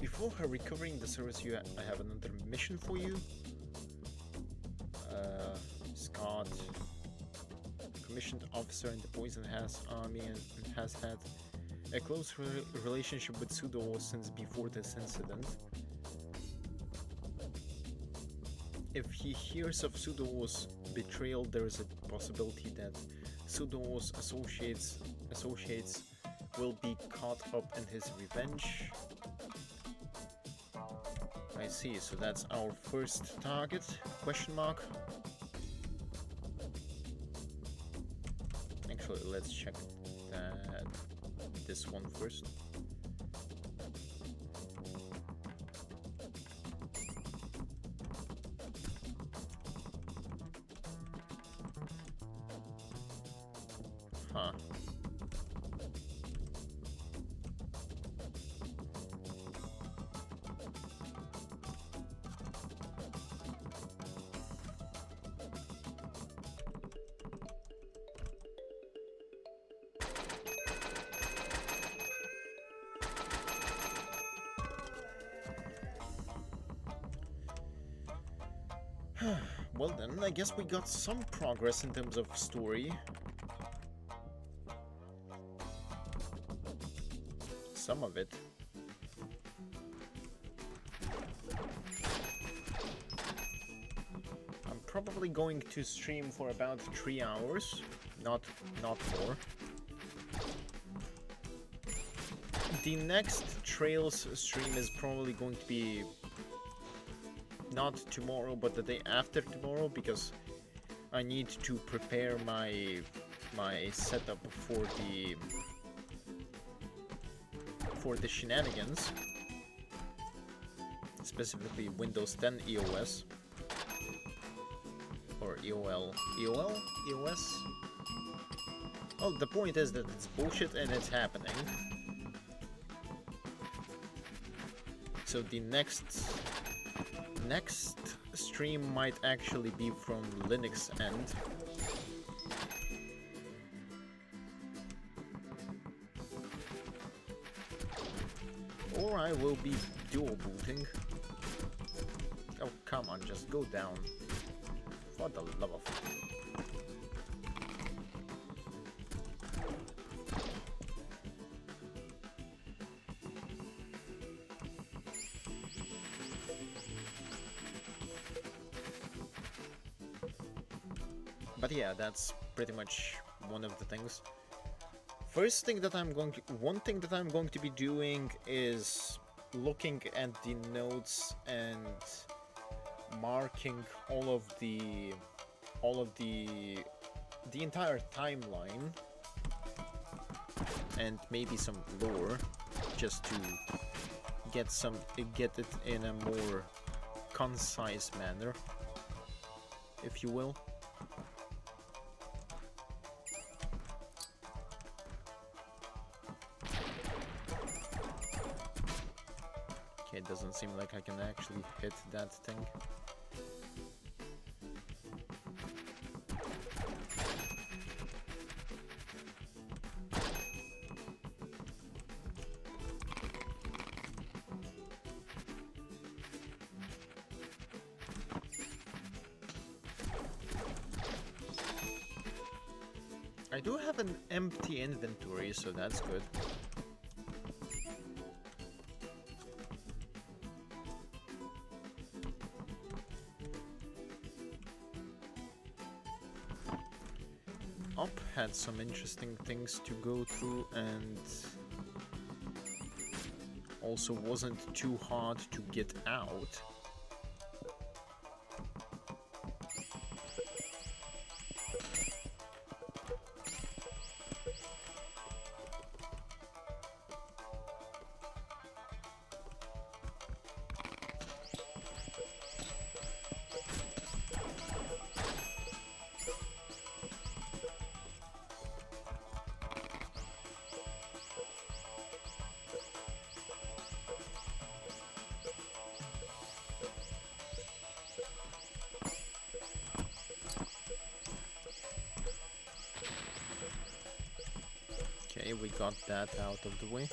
Before her recovering the service, I have another mission for you. Scott, commissioned officer in the Poison Army and has had a close relationship with Pseudo since before this incident. If he hears of Pseudo's betrayal, there is a possibility that Pseudo's associates will be caught up in his revenge. I see, so that's our first target, question mark. Actually, let's check this one first. Huh. Well then, I guess we got some progress in terms of story. Some of it. I'm probably going to stream for about 3 hours, not more. The next Trails stream is probably going to be not tomorrow, but the day after tomorrow, because I need to prepare my setup for the shenanigans, specifically Windows 10 EOS or EOS. Well, the point is that it's bullshit and it's happening. So the next stream might actually be from Linux end. Or I will be dual booting. Oh, come on, just go down. For the love of... But yeah, that's pretty much one of the things. One thing that I'm going to be doing is looking at the notes and marking all of the entire timeline and maybe some lore, just to get it in a more concise manner, if you will. Okay, it doesn't seem like I can actually hit that thing. I do have an empty inventory, so that's good. some interesting things to go through, and also wasn't too hard to get out. Okay, we got that out of the way.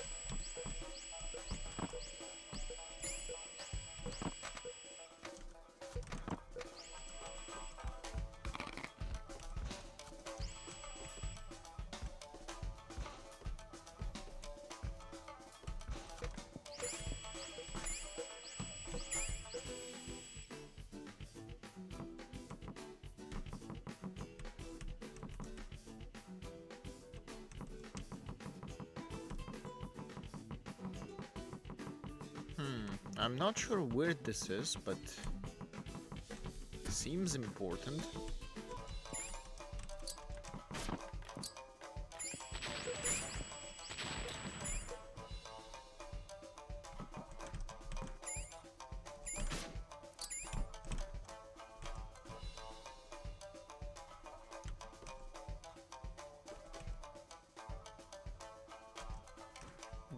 I'm not sure where this is, but seems important.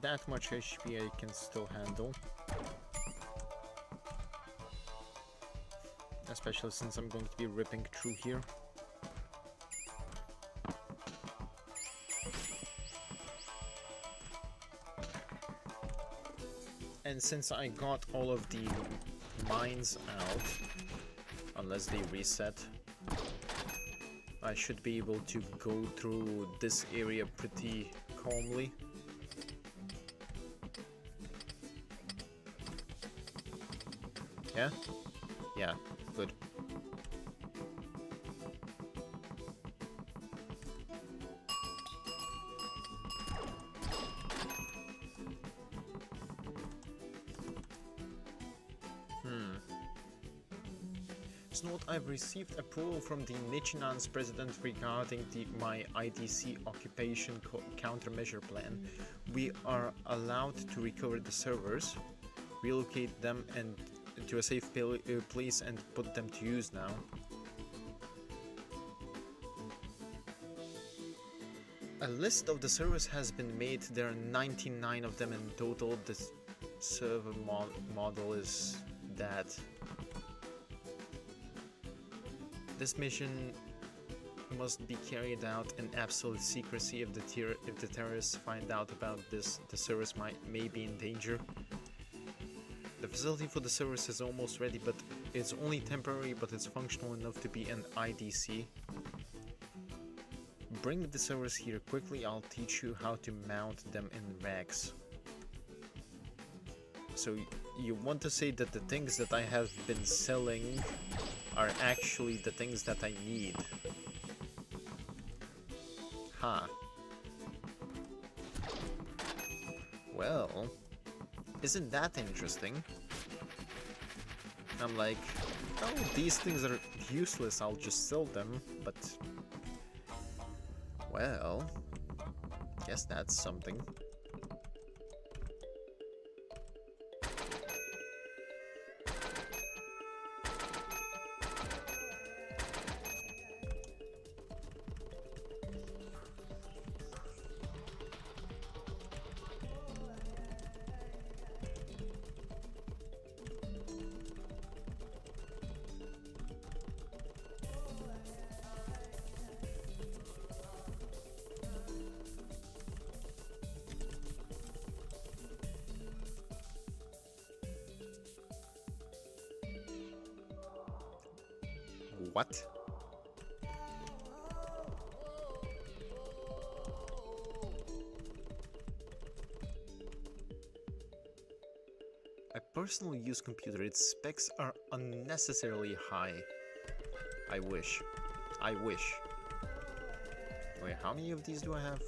That much HP I can still handle. Especially since I'm going to be ripping through here. And since I got all of the mines out, unless they reset, I should be able to go through this area pretty calmly. Yeah? Yeah, good. Note, I've received approval from the Nichinan's president regarding my IDC occupation countermeasure plan. We are allowed to recover the servers, relocate them and to a safe place and put them to use now. A list of the servers has been made. There are 99 of them in total. The server model is that. This mission must be carried out in absolute secrecy. If the terrorists find out about this, the servers may be in danger. The facility for the servers is almost ready, but it's only temporary, but it's functional enough to be an IDC. Bring the servers here quickly. I'll teach you how to mount them in racks. So you want to say that the things that I have been selling are actually the things that I need. Huh. Well, isn't that interesting? I'm like, oh, these things are useless, I'll just sell them, but... well, guess that's something. What? A personal use computer, its specs are unnecessarily high. I wish. Wait, how many of these do I have?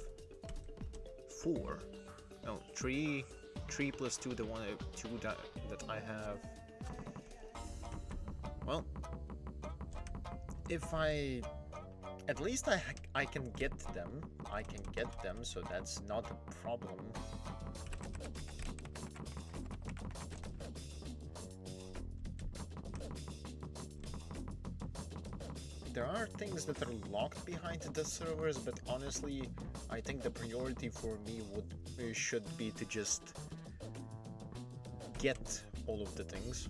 4. No, 3. 3 plus 2, the one 2 that I have. Well, if I... At least I can get them. I can get them, so that's not a problem. There are things that are locked behind the servers, but honestly, I think the priority for me should be to just get all of the things.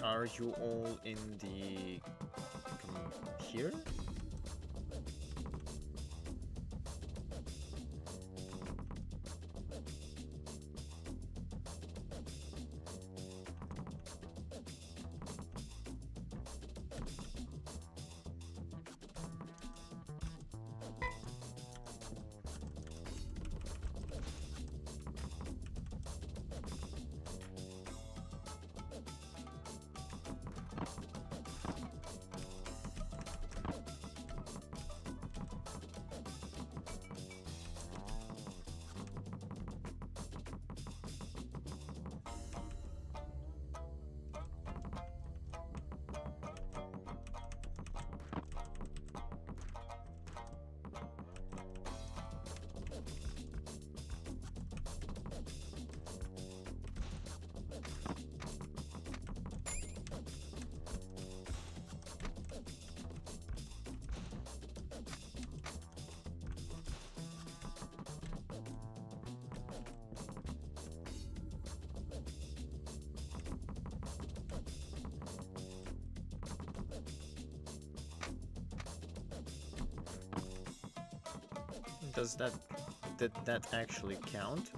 Are you all in the... here? Did that actually count?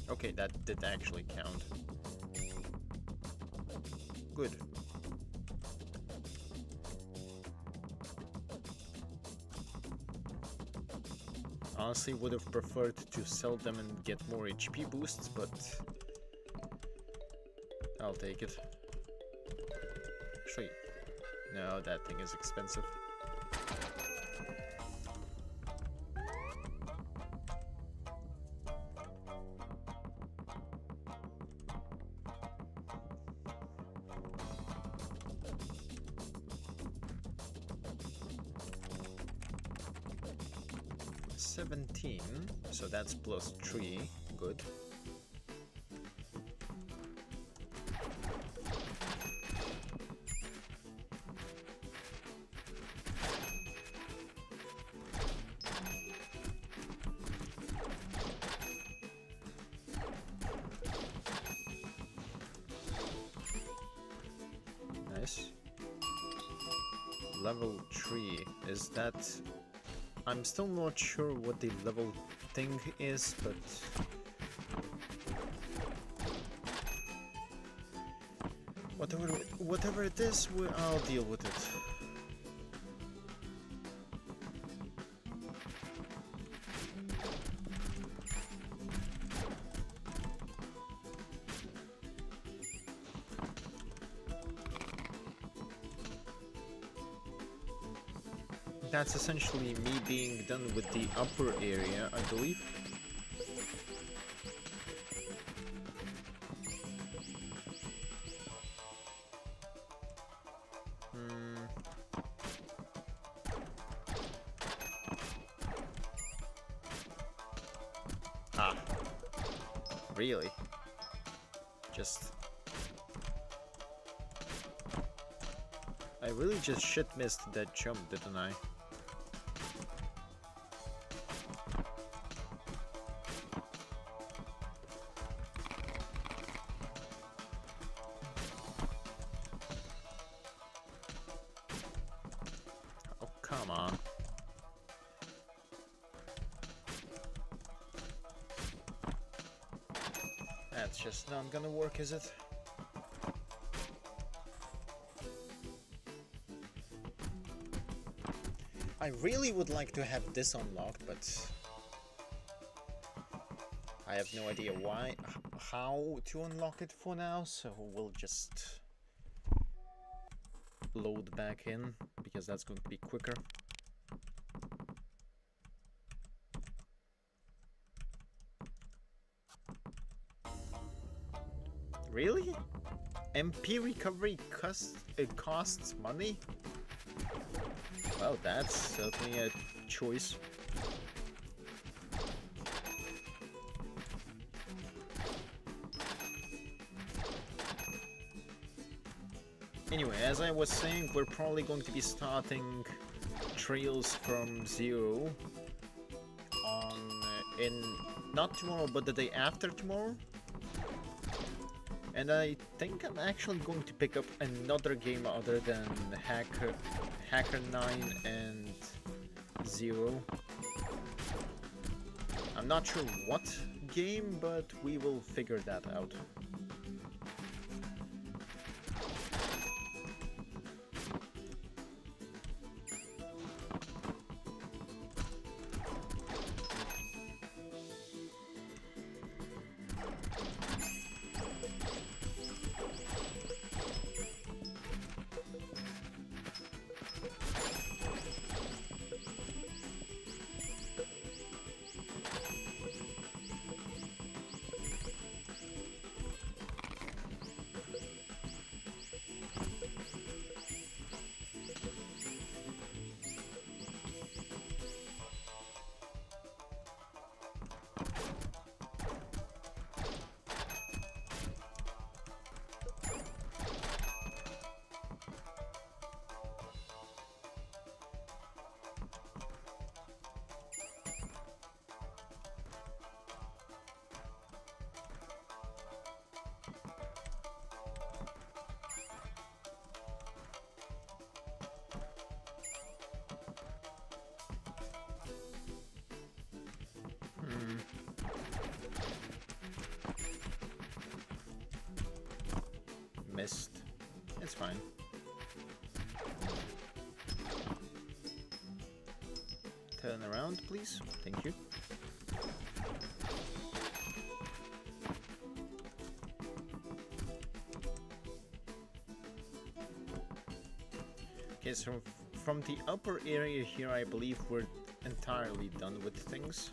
Okay, that did actually count. Good. Honestly, would have preferred to sell them and get more HP boosts, but I'll take it. Actually, no, that thing is expensive. $17, so that's plus 3, good. Nice. Level 3, is that... I'm still not sure what the level thing is, but... Whatever it is, I'll deal with it. That's essentially me being done with the upper area, I believe. Ah. Really? Just... I really just shit missed that jump, didn't I? Come on. That's just not gonna work, is it? I really would like to have this unlocked, but I have no idea how to unlock it for now, so we'll just load back in, because that's going to be quicker. Really? MP recovery costs money? Well, that's certainly a choice. Anyway, as I was saying, we're probably going to be starting Trails from Zero on in not tomorrow, but the day after tomorrow. And I think I'm actually going to pick up another game other than Hacker9 and Zero. I'm not sure what game, but we will figure that out. Missed. It's fine. Turn around, please. Thank you. Okay, so from the upper area here, I believe we're entirely done with things.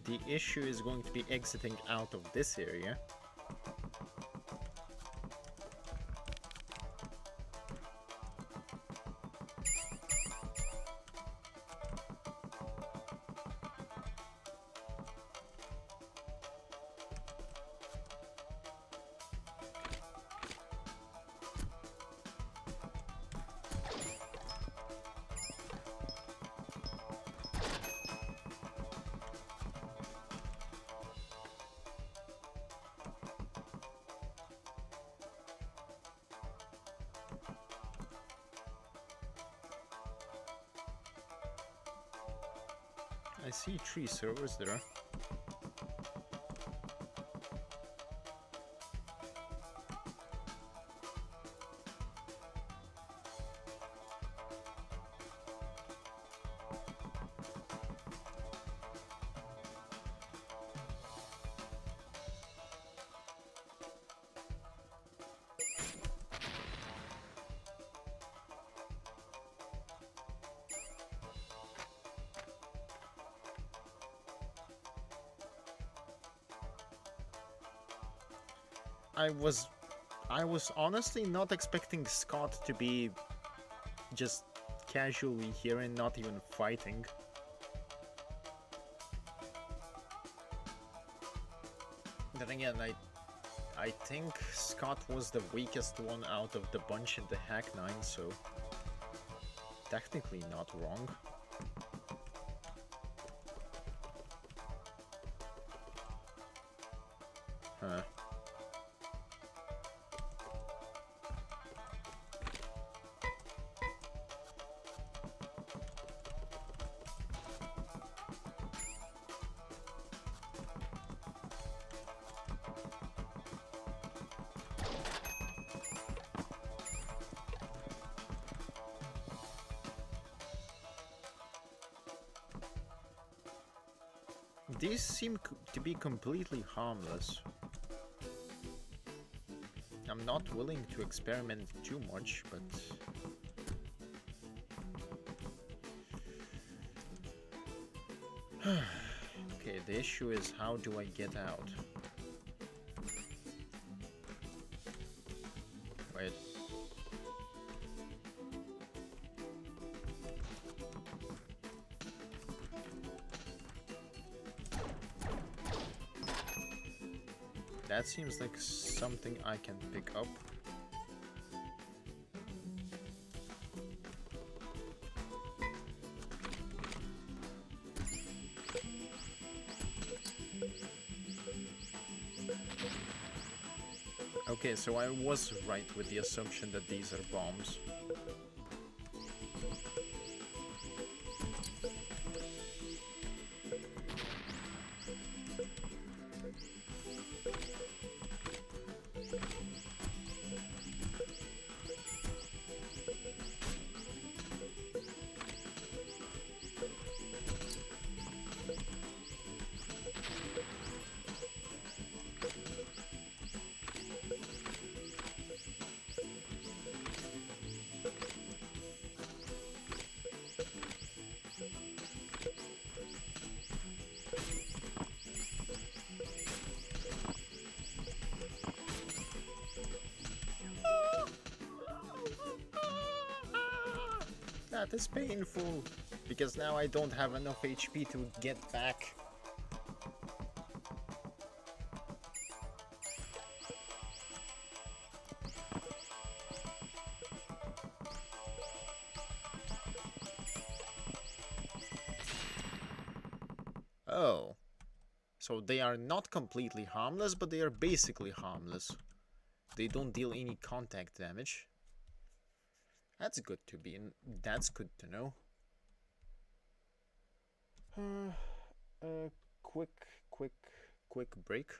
The issue is going to be exiting out of this area. I see 3 servers there. I was honestly not expecting Scott to be just casually here and not even fighting. Then again, I think Scott was the weakest one out of the bunch in the Hack9, so technically not wrong. Huh. These seem to be completely harmless. I'm not willing to experiment too much, but... Okay, the issue is how do I get out? Wait. That seems like something I can pick up. Okay, so I was right with the assumption that these are bombs. That is painful, because now I don't have enough HP to get back. Oh. So they are not completely harmless, but they are basically harmless. They don't deal any contact damage. That's good to be, that's good to know. Quick break.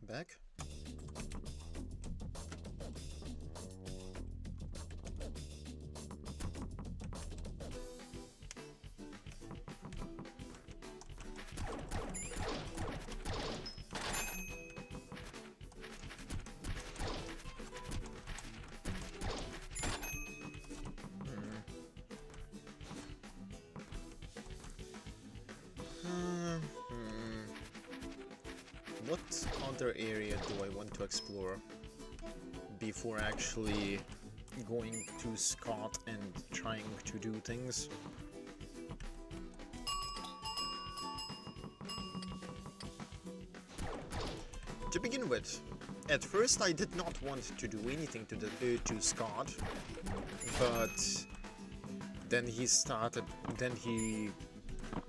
back. What other area do I want to explore before actually going to Scott and trying to do things? To begin with, at first I did not want to do anything to Scott, but then he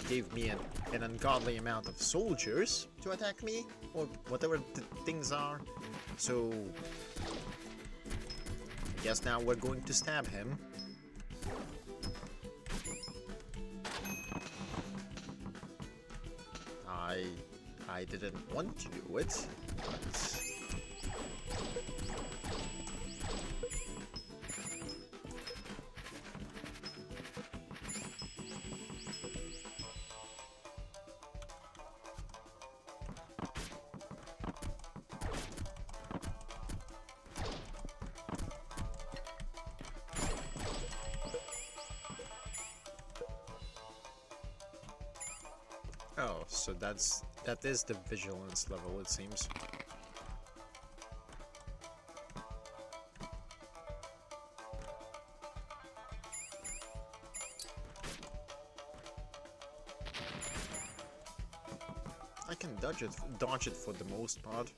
gave me an ungodly amount of soldiers to attack me, or whatever the things are, so I guess now we're going to stab him. I didn't want to do it, but oh, so that is the vigilance level, it seems. I can dodge it for the most part.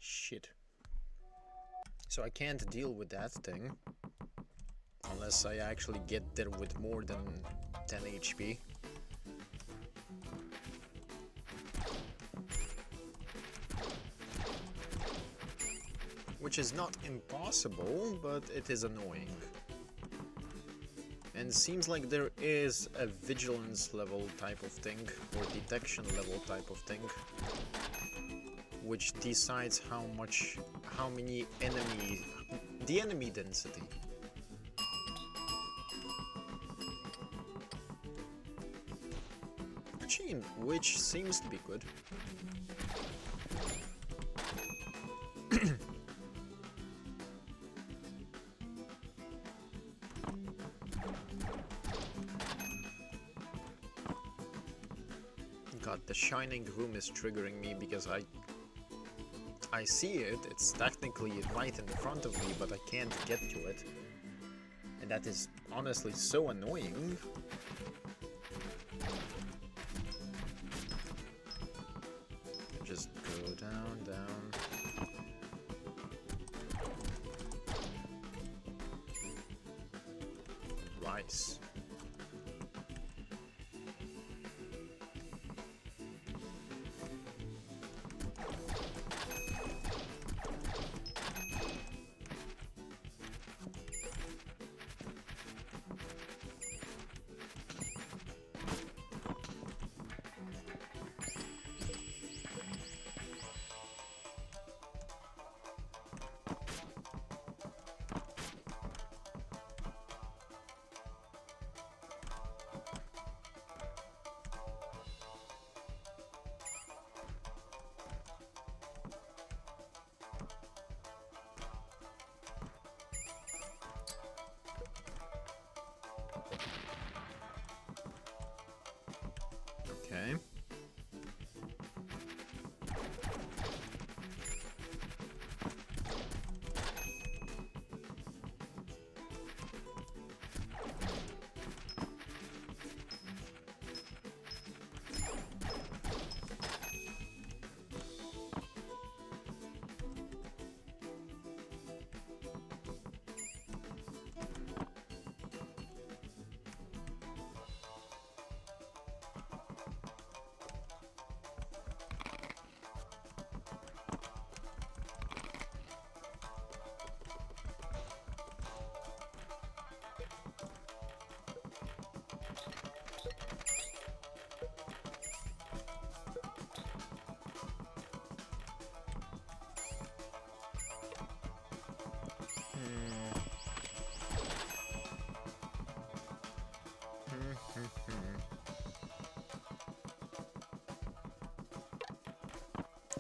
Shit. So I can't deal with that thing unless I actually get there with more than 10 HP. Which is not impossible, but it is annoying. And seems like there is a vigilance level type of thing, or detection level type of thing, which decides how many the enemy density. Which seems to be good. God, the shining room is triggering me because I see it, it's technically right in front of me, but I can't get to it. And that is honestly so annoying. Just go down, down. Rice.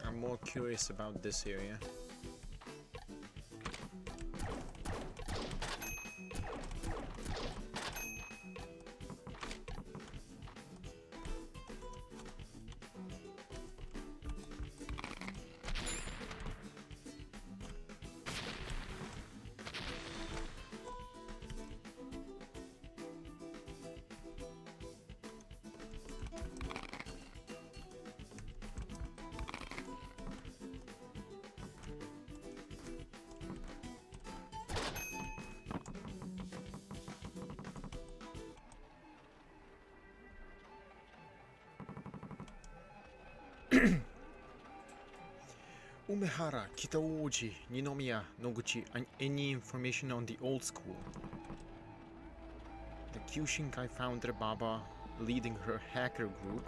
I'm more curious about this area. Umehara, Kitaoji, Ninomiya, Noguchi, any information on the old school? The Kyushinkai founder Baba, leading her hacker group,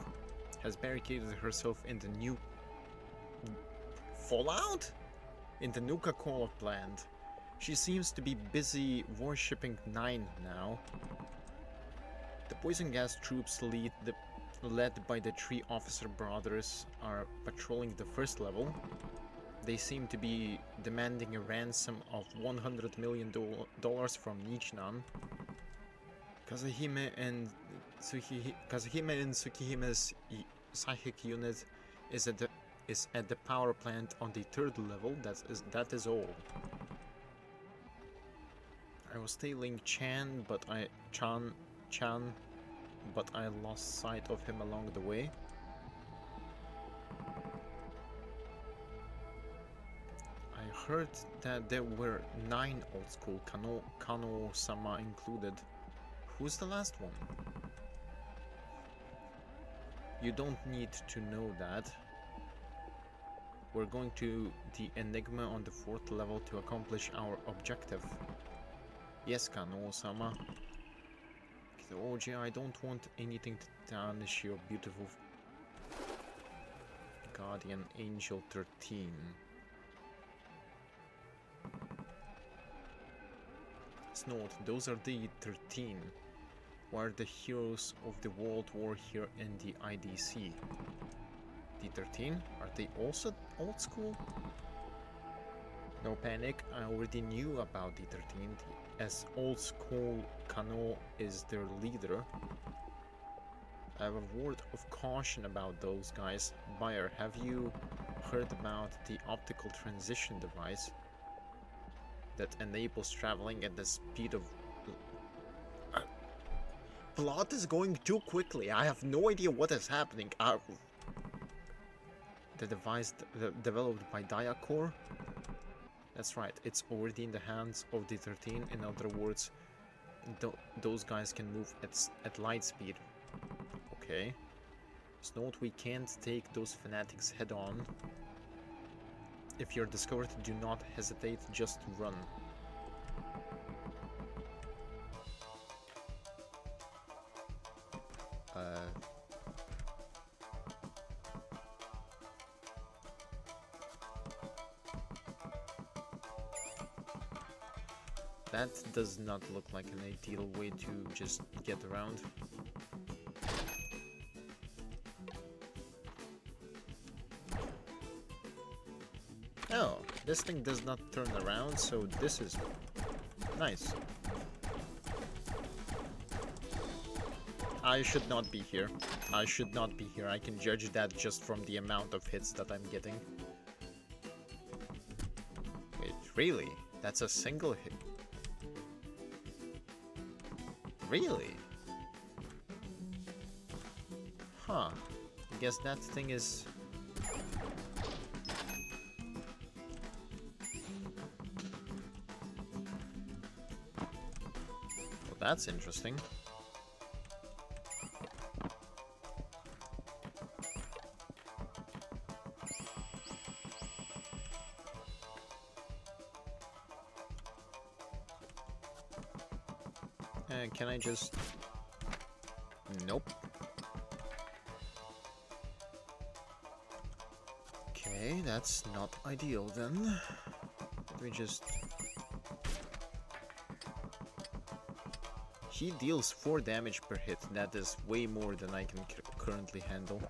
has barricaded herself in the new Fallout? In the Nuka-Cola plant. She seems to be busy worshipping 9 now. The poison gas troops led by the 3 officer brothers are patrolling the first level. They seem to be demanding a ransom of $100 million from Nichinan. Kazahime and Tsukihime's psychic unit is at the power plant on the 3rd level. That is all. I was tailing Chan, but I lost sight of him along the way. I heard that there were 9 old school, Kano-sama included. Who's the last one? You don't need to know that. We're going to the Enigma on the 4th level to accomplish our objective. Yes, Kano-sama. Oji, I don't want anything to tarnish your beautiful Guardian Angel 13. Snort, those are the 13. Who are the heroes of the World War here in the IDC? The 13? Are they also old school? No panic, I already knew about the 13, as old school Kano is their leader. I have a word of caution about those guys. Bayer, have you heard about the optical transition device that enables traveling at the speed of... Plot is going too quickly, I have no idea what is happening. The device developed by Diacore? That's right, it's already in the hands of the 13. In other words, those guys can move at light speed. Okay. Note, we can't take those fanatics head on. If you're discovered, do not hesitate, just run. That does not look like an ideal way to just get around. Oh, this thing does not turn around, so this is nice. I should not be here. I should not be here. I can judge that just from the amount of hits that I'm getting. Wait, really? That's a single hit? Really? Huh. I guess that thing is... Well, that's interesting. Can I just... Nope. Okay, that's not ideal then. Let me just He deals 4 damage per hit. That is way more than I can currently handle.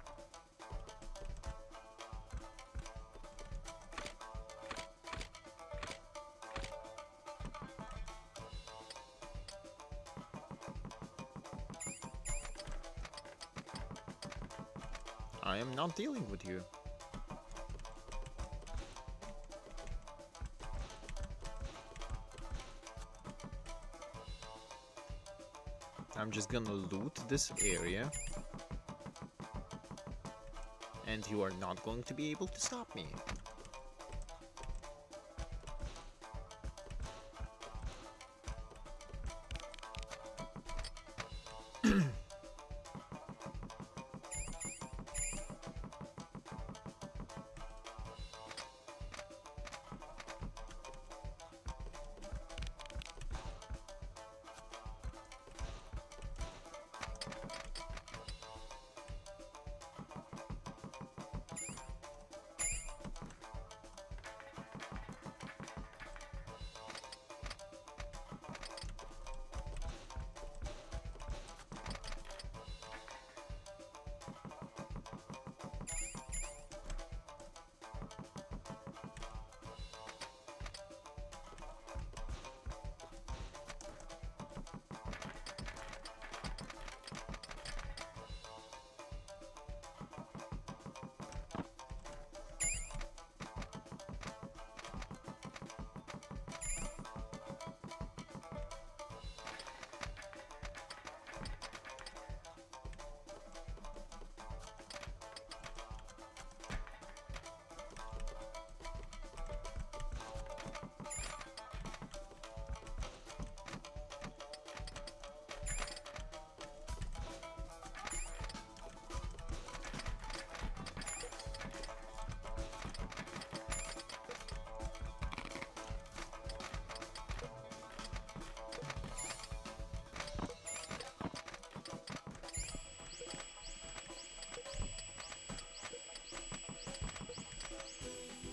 I am not dealing with you. I'm just gonna loot this area. And you are not going to be able to stop me.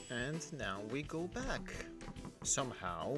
And now we go back. Somehow.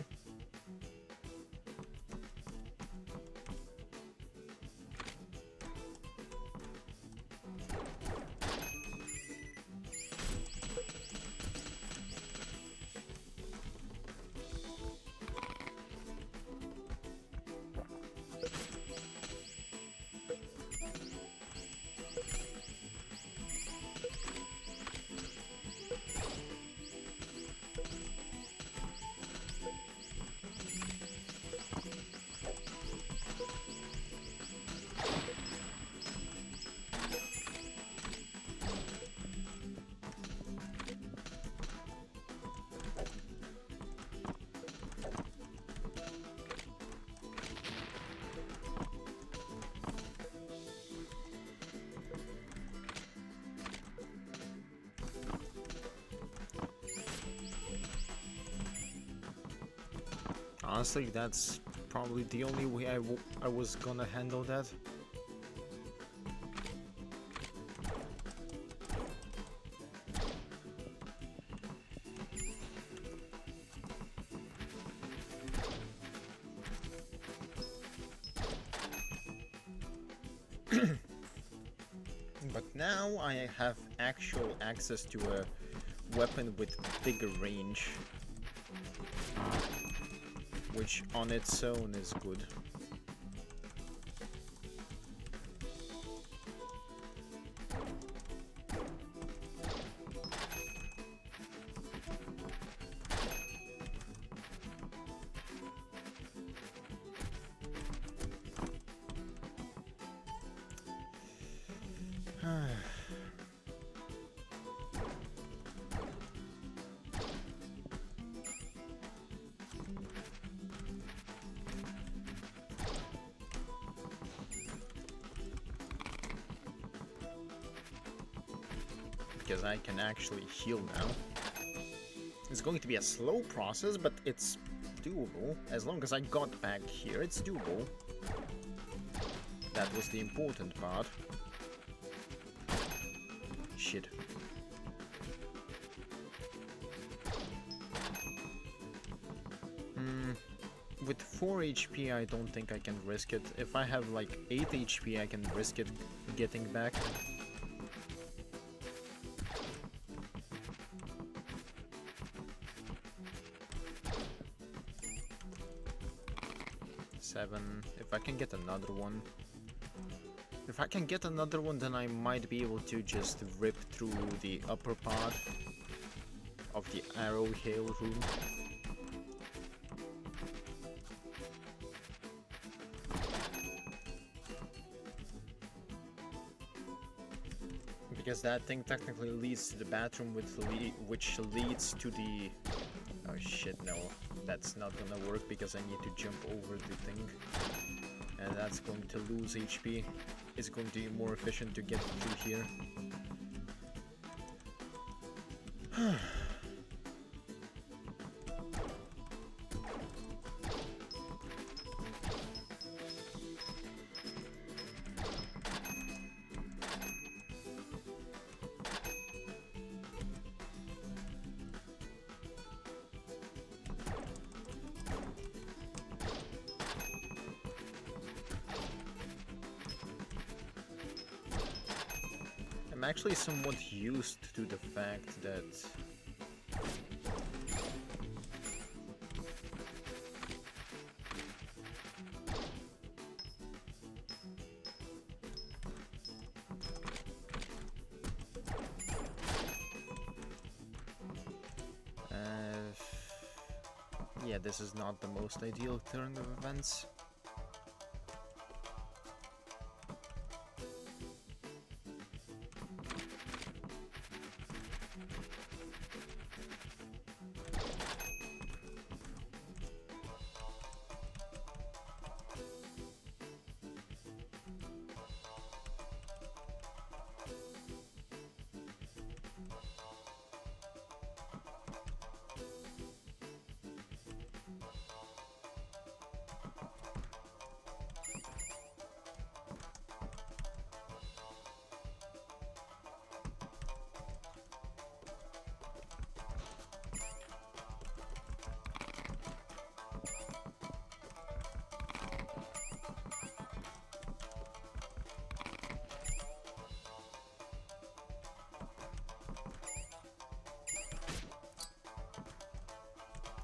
Honestly, that's probably the only way I was gonna handle that. But now I have actual access to a weapon with bigger range, which on its own is good. Because I can actually heal now. It's going to be a slow process, but it's doable. As long as I got back here, it's doable. That was the important part. Shit. with 4 HP, I don't think I can risk it. If I have like 8 HP, I can risk it getting back. Seven. If I can get another one. If I can get another one, then I might be able to just rip through the upper part of the arrow hail room. Because that thing technically leads to the bathroom, which leads to the... Oh shit, no. That's not gonna work because I need to jump over the thing. And that's going to lose HP. It's going to be more efficient to get through here. I'm actually somewhat used to the fact that yeah, this is not the most ideal turn of events.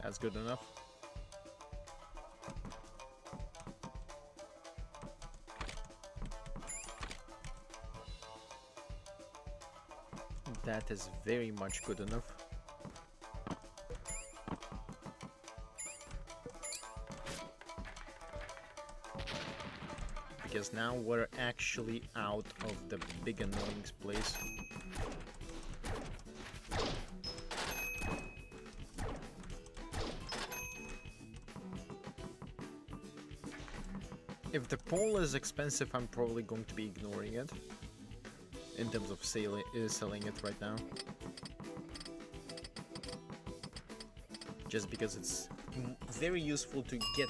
That's good enough. That is very much good enough. Because now we're actually out of the big annoying place. If the pole is expensive, I'm probably going to be ignoring it in terms of selling it right now. Just because it's very useful to get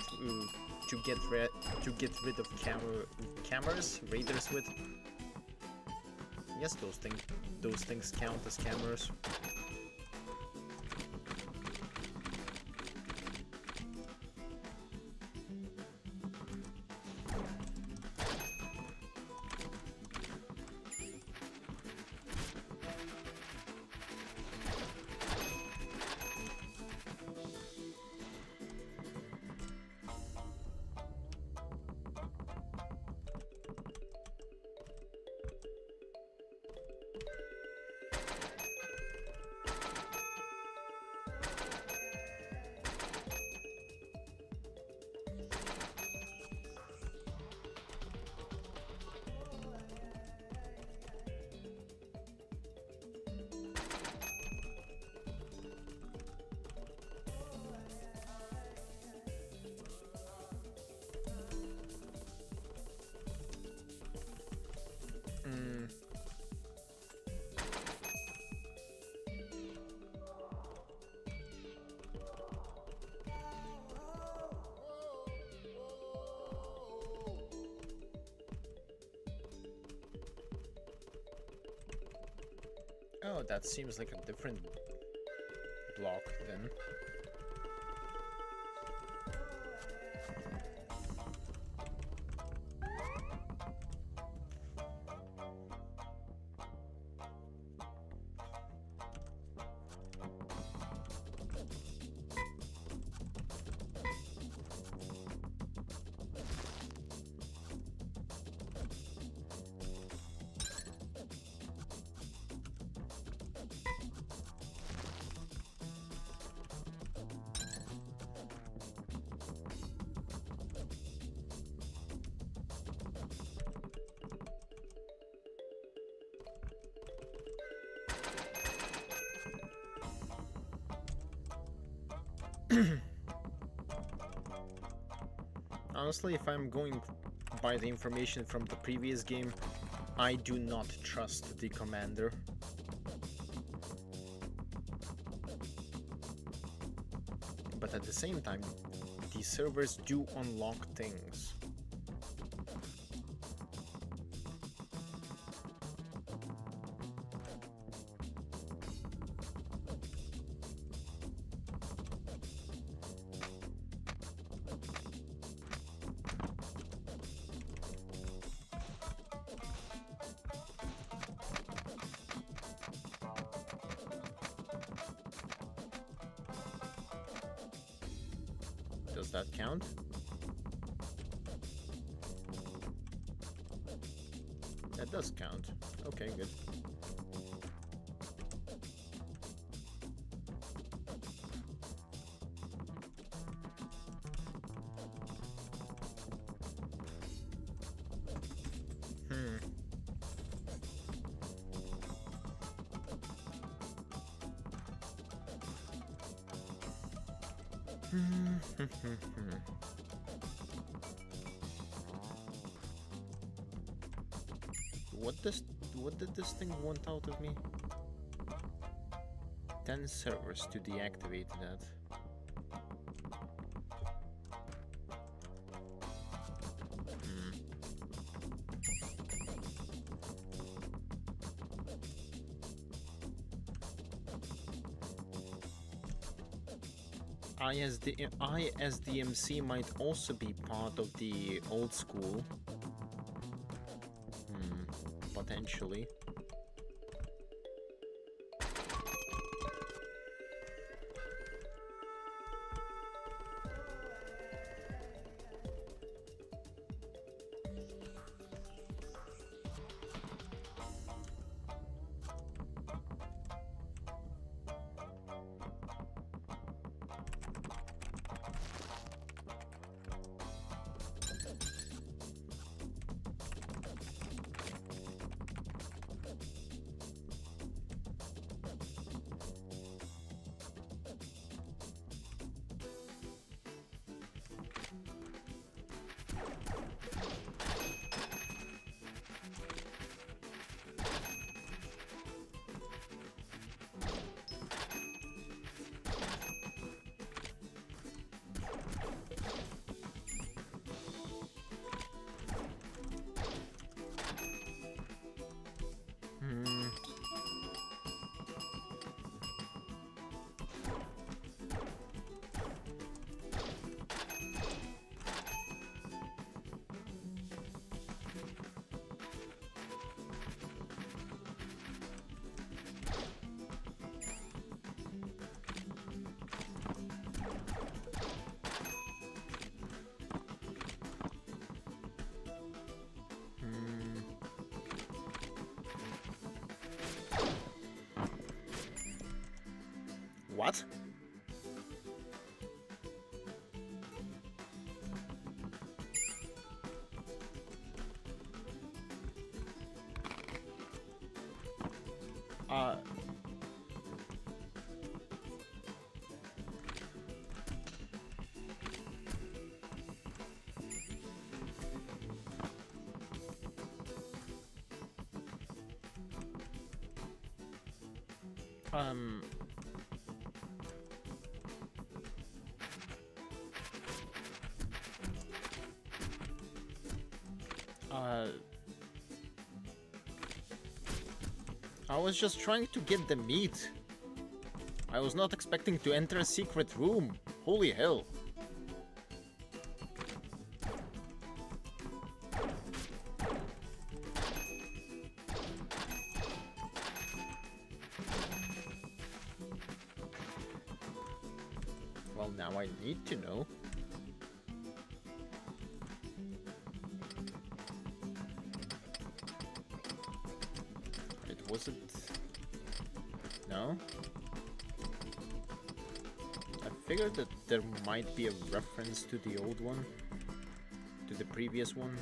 rid of cameras, raiders with. Yes, those things count as cameras. Oh, that seems like a different block then. Honestly, if I'm going by the information from the previous game, I do not trust the commander. But at the same time, these servers do unlock things. Does that count? That does count. Okay, good. What did this thing want out of me? 10 servers to deactivate that. ISDMC might also be part of the old school. Potentially. What? I was just trying to get the meat. I was not expecting to enter a secret room. Holy hell. Well, now I need to know. Was it? No? I figured that there might be a reference to the old one, to the previous one.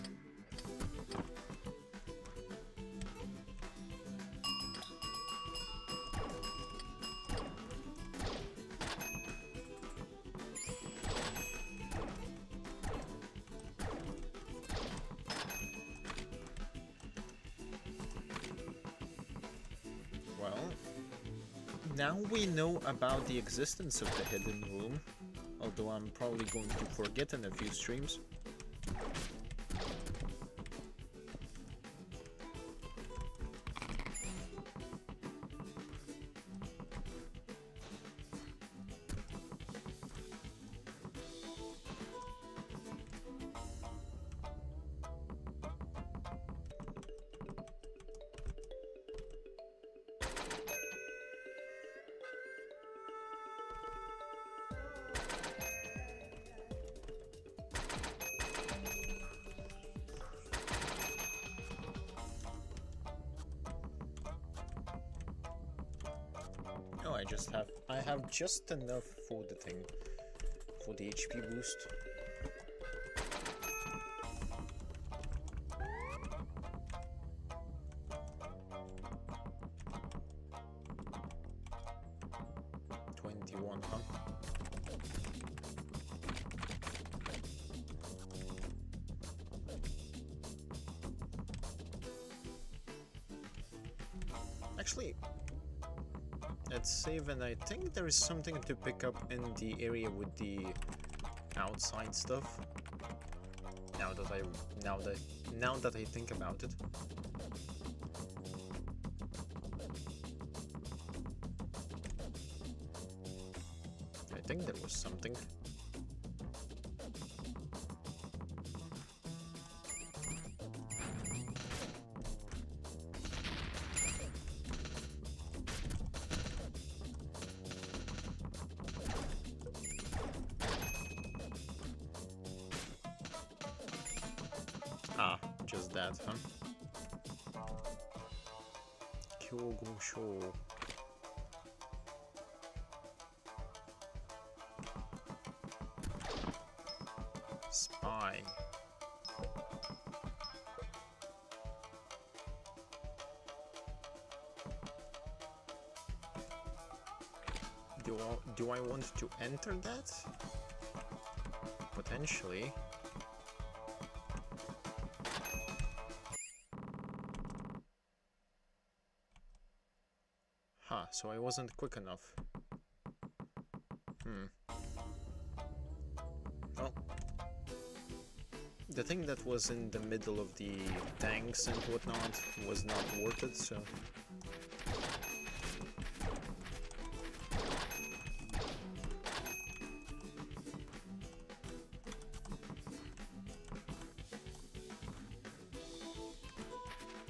Now we know about the existence of the hidden room, although I'm probably going to forget in a few streams. Oh, I have just enough for the thing, for the HP boost. Huh? Actually, let's save, and I think there is something to pick up in the area with the outside stuff. Now that I think about it. I think there was something. Ah, just that, huh? Kyogosho. Spy. Do I want to enter that? Potentially. Huh, so I wasn't quick enough. Oh. The thing that was in the middle of the tanks and whatnot was not worth it, so...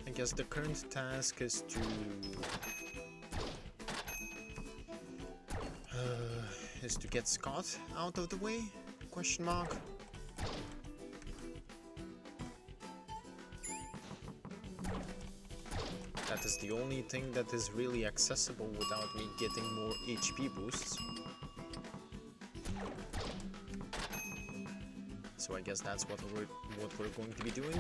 I guess the current task is to get Scott out of the way? Question mark. That is the only thing that is really accessible without me getting more HP boosts. So I guess that's what we're going to be doing.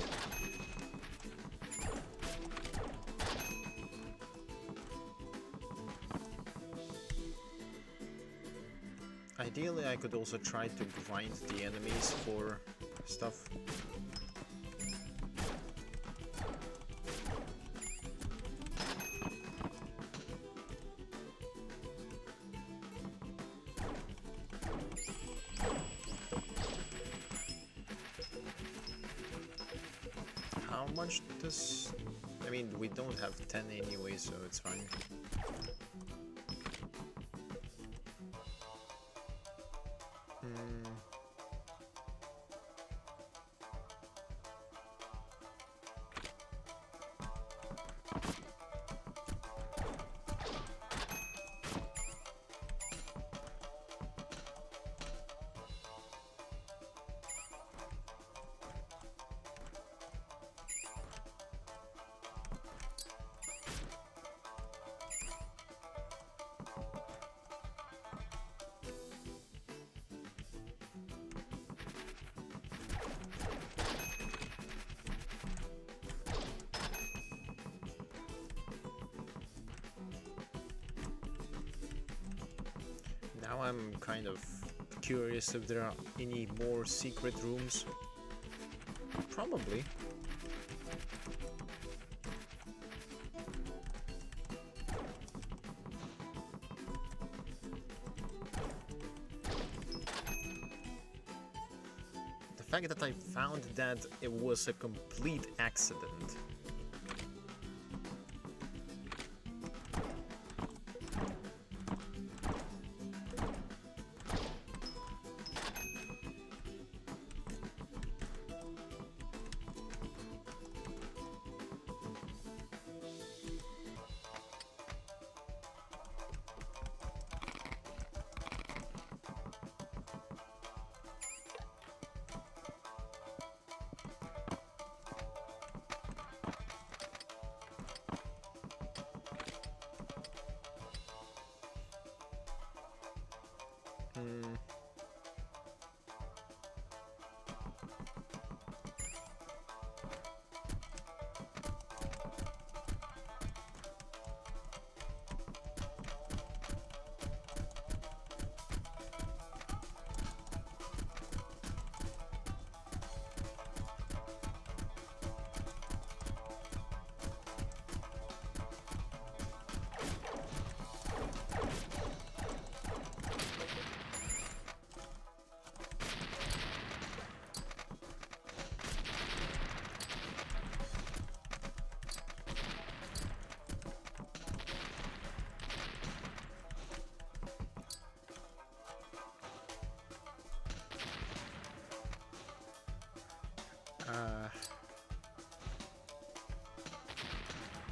Ideally, I could also try to grind the enemies for stuff. How much does... I mean, we don't have 10 anyway, so it's fine. Now I'm kind of curious if there are any more secret rooms. Probably. fact that I found that it was a complete accident.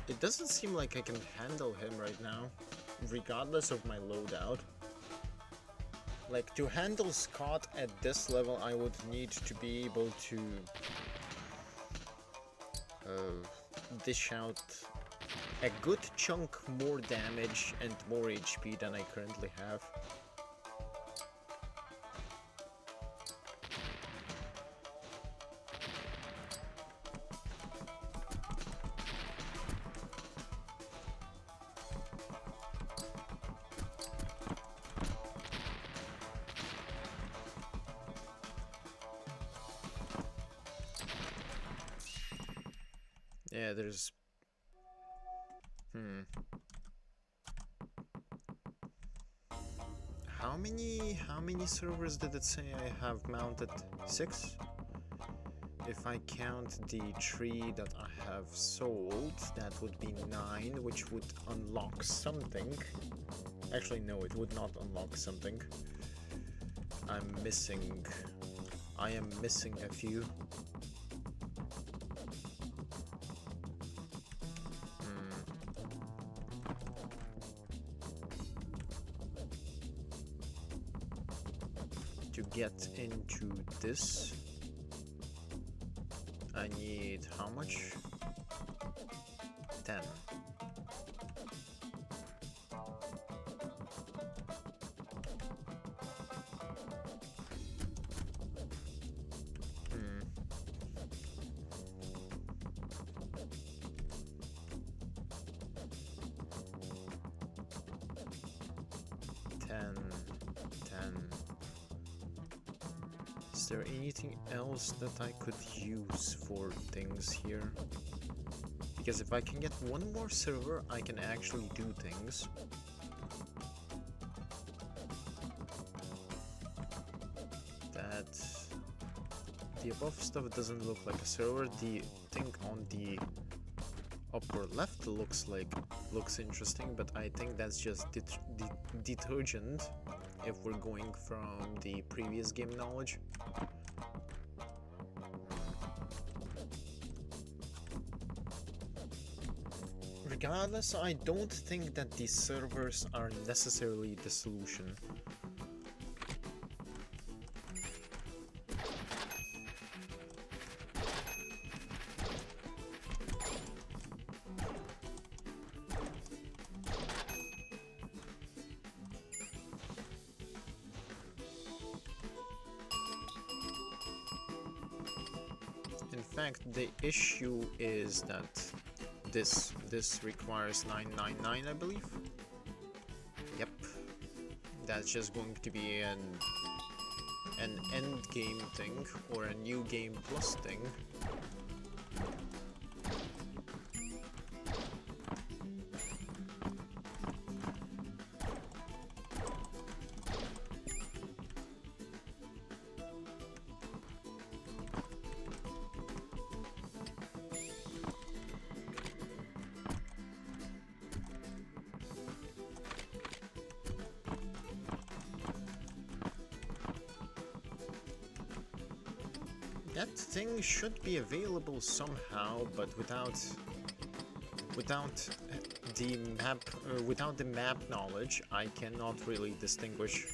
It doesn't seem like I can handle him right now, regardless of my loadout. Like, to handle Scott at this level, I would need to be able to dish out a good chunk more damage and more HP than I currently have. Yeah, there's... How many servers did it say I have mounted? 6? If I count the 3 that I have sold, that would be 9, which would unlock something. Actually, no, it would not unlock something. I am missing a few. To get into this, I need how much? 10. Is there anything else that I could use for things here? Because if I can get one more server, I can actually do things. That... The above stuff doesn't look like a server. The thing on the upper left looks interesting, but I think that's just detergent if we're going from the previous game knowledge. Regardless, I don't think that these servers are necessarily the solution. In fact, the issue is that this requires 999, I believe. Yep. That's just going to be an end game thing or a new game plus thing. That thing should be available somehow, but without the map knowledge, I cannot really distinguish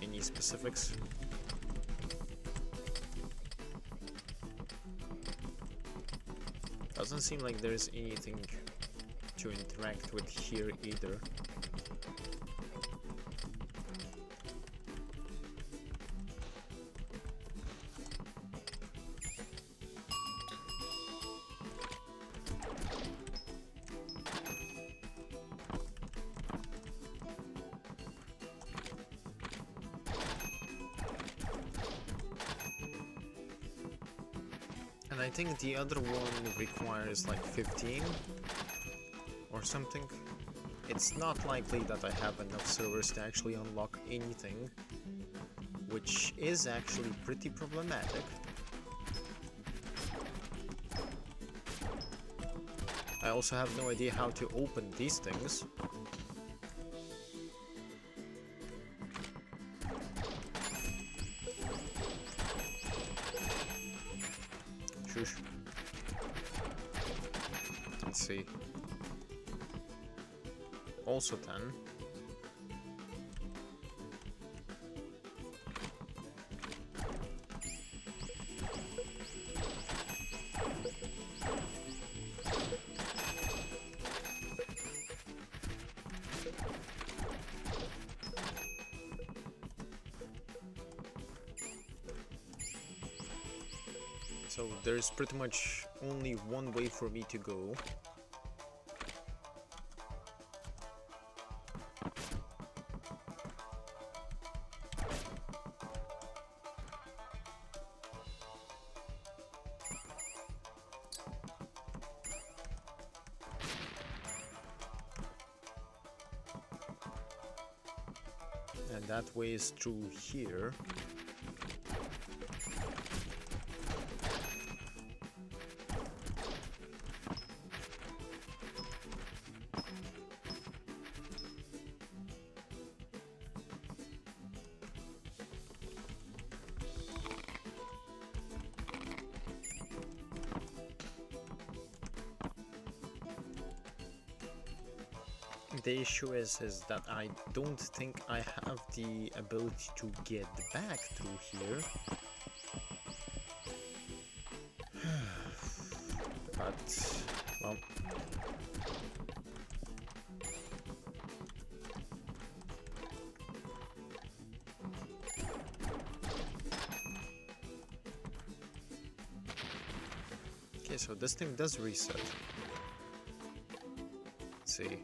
any specifics. Doesn't seem like there's anything to interact with here either. And I think the other one requires like 15 or something. It's not likely that I have enough servers to actually unlock anything, which is actually pretty problematic. I also have no idea how to open these things. Shush. Let's see. Also 10. So there's pretty much only one way for me to go. And that way is through here. The issue is that I don't think I have the ability to get back through here. But, well... Okay, so this thing does reset. Let's see.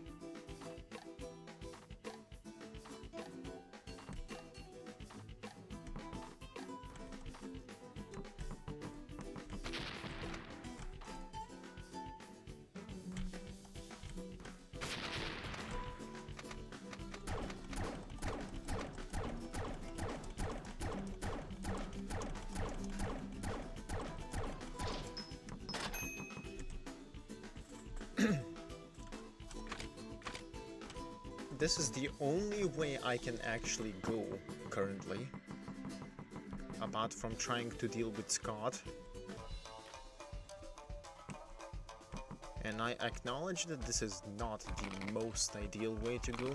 This is the only way I can actually go currently, apart from trying to deal with Scott. And I acknowledge that this is not the most ideal way to go.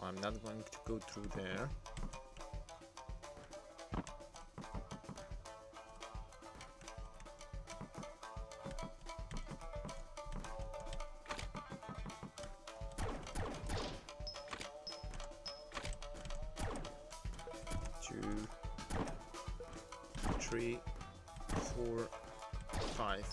I'm not going to go through there. Two, 3, 4, 5.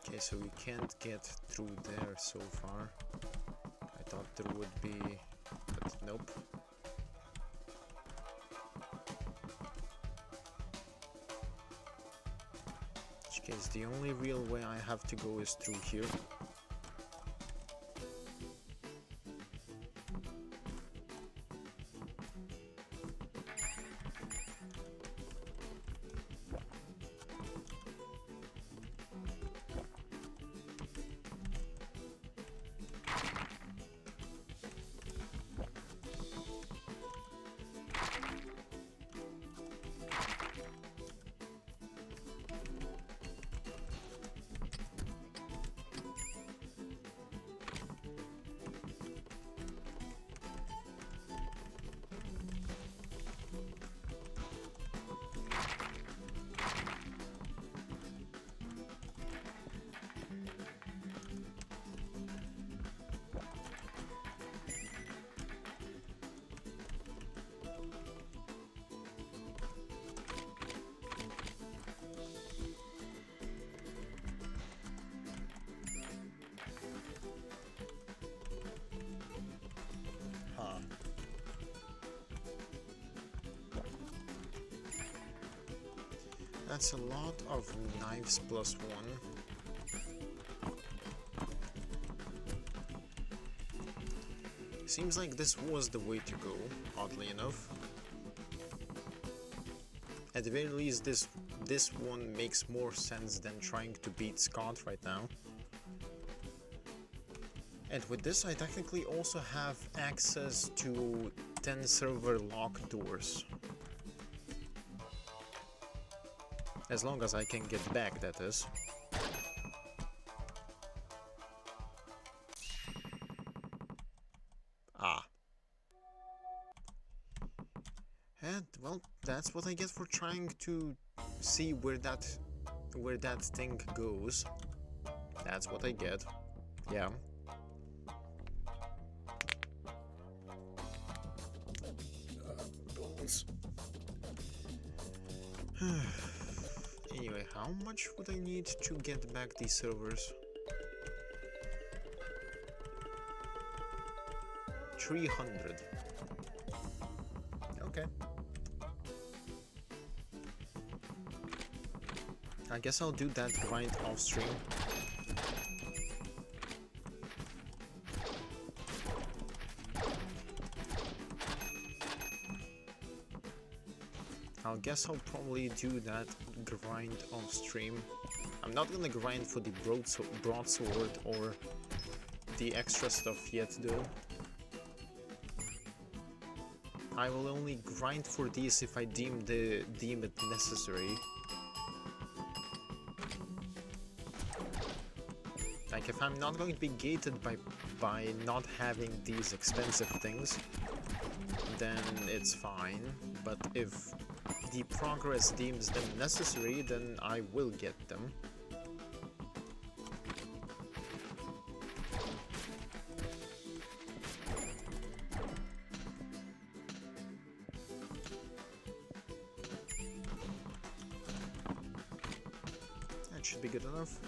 Okay, so we can't get through there so far. I thought there would be, but nope. case, the only real way I have to go is through here. Huh. That's a lot of knives plus one. Seems like this was the way to go, oddly enough. At the very least, this one makes more sense than trying to beat Scott right now. And with this, I technically also have access to 10 server locked doors. As long as I can get back, that is. Ah. And, well, that's what I get for trying to see where that thing goes. That's what I get. Yeah. Bones. Anyway, how much would I need to get back these servers? 300. Okay. I guess I'll do that grind off stream. I guess I'll probably do that grind off stream. I'm not gonna grind for the broadsword or the extra stuff yet though. I will only grind for these if I deem it necessary. Like if I'm not going to be gated by not having these expensive things, then it's fine. But if the progress deems them necessary, then I will get them. That should be good enough.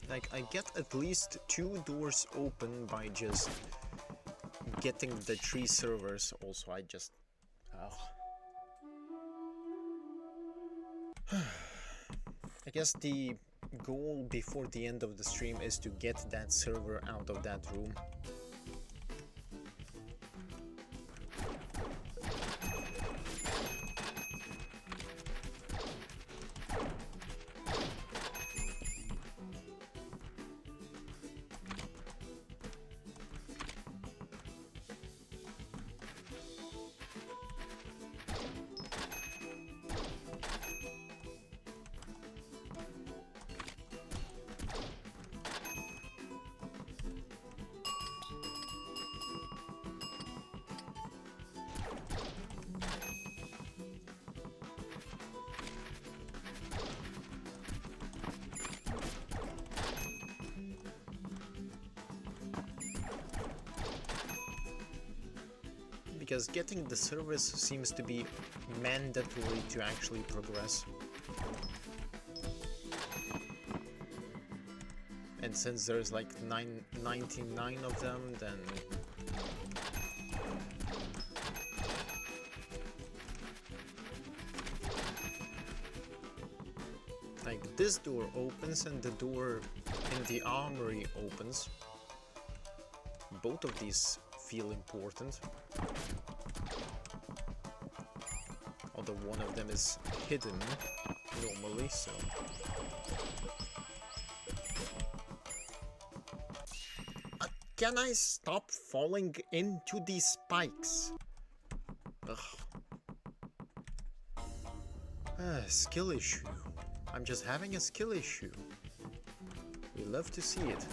Like, I get at least 2 doors open by just getting the 3 servers. Also, I just... I guess the goal before the end of the stream is to get that server out of that room. Because getting the service seems to be mandatory to actually progress. And since there's like 99 of them, then... like this door opens and the door in the armory opens. Both of these feel important. Although one of them is hidden normally, so... can I stop falling into these spikes? Ugh. Skill issue. I'm just having a skill issue. We love to see it.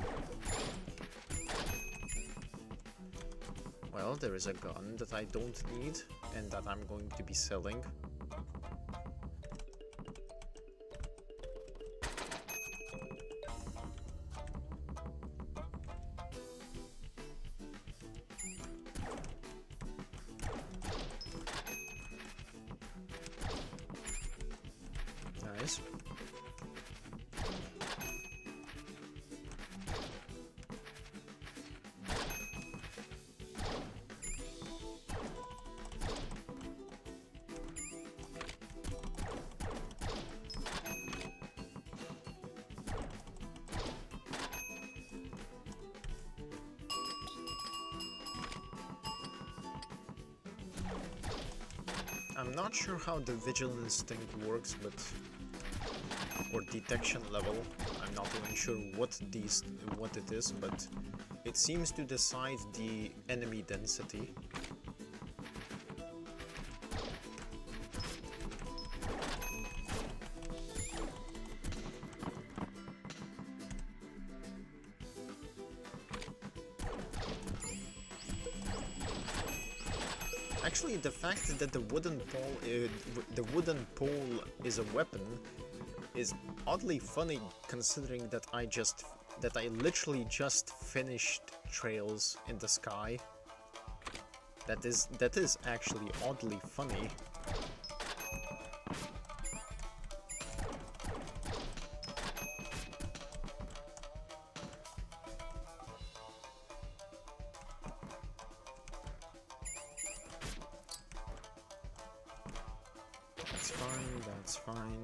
Well, there is a gun that I don't need and that I'm going to be selling. Nice. I'm not sure how the vigilance thing works, but... or detection level. I'm not even sure what it is, but it seems to decide the enemy density. Actually, the fact that the wooden pole is a weapon is oddly funny, considering that I literally just finished Trails in the Sky. That is actually oddly funny. That's fine, that's fine.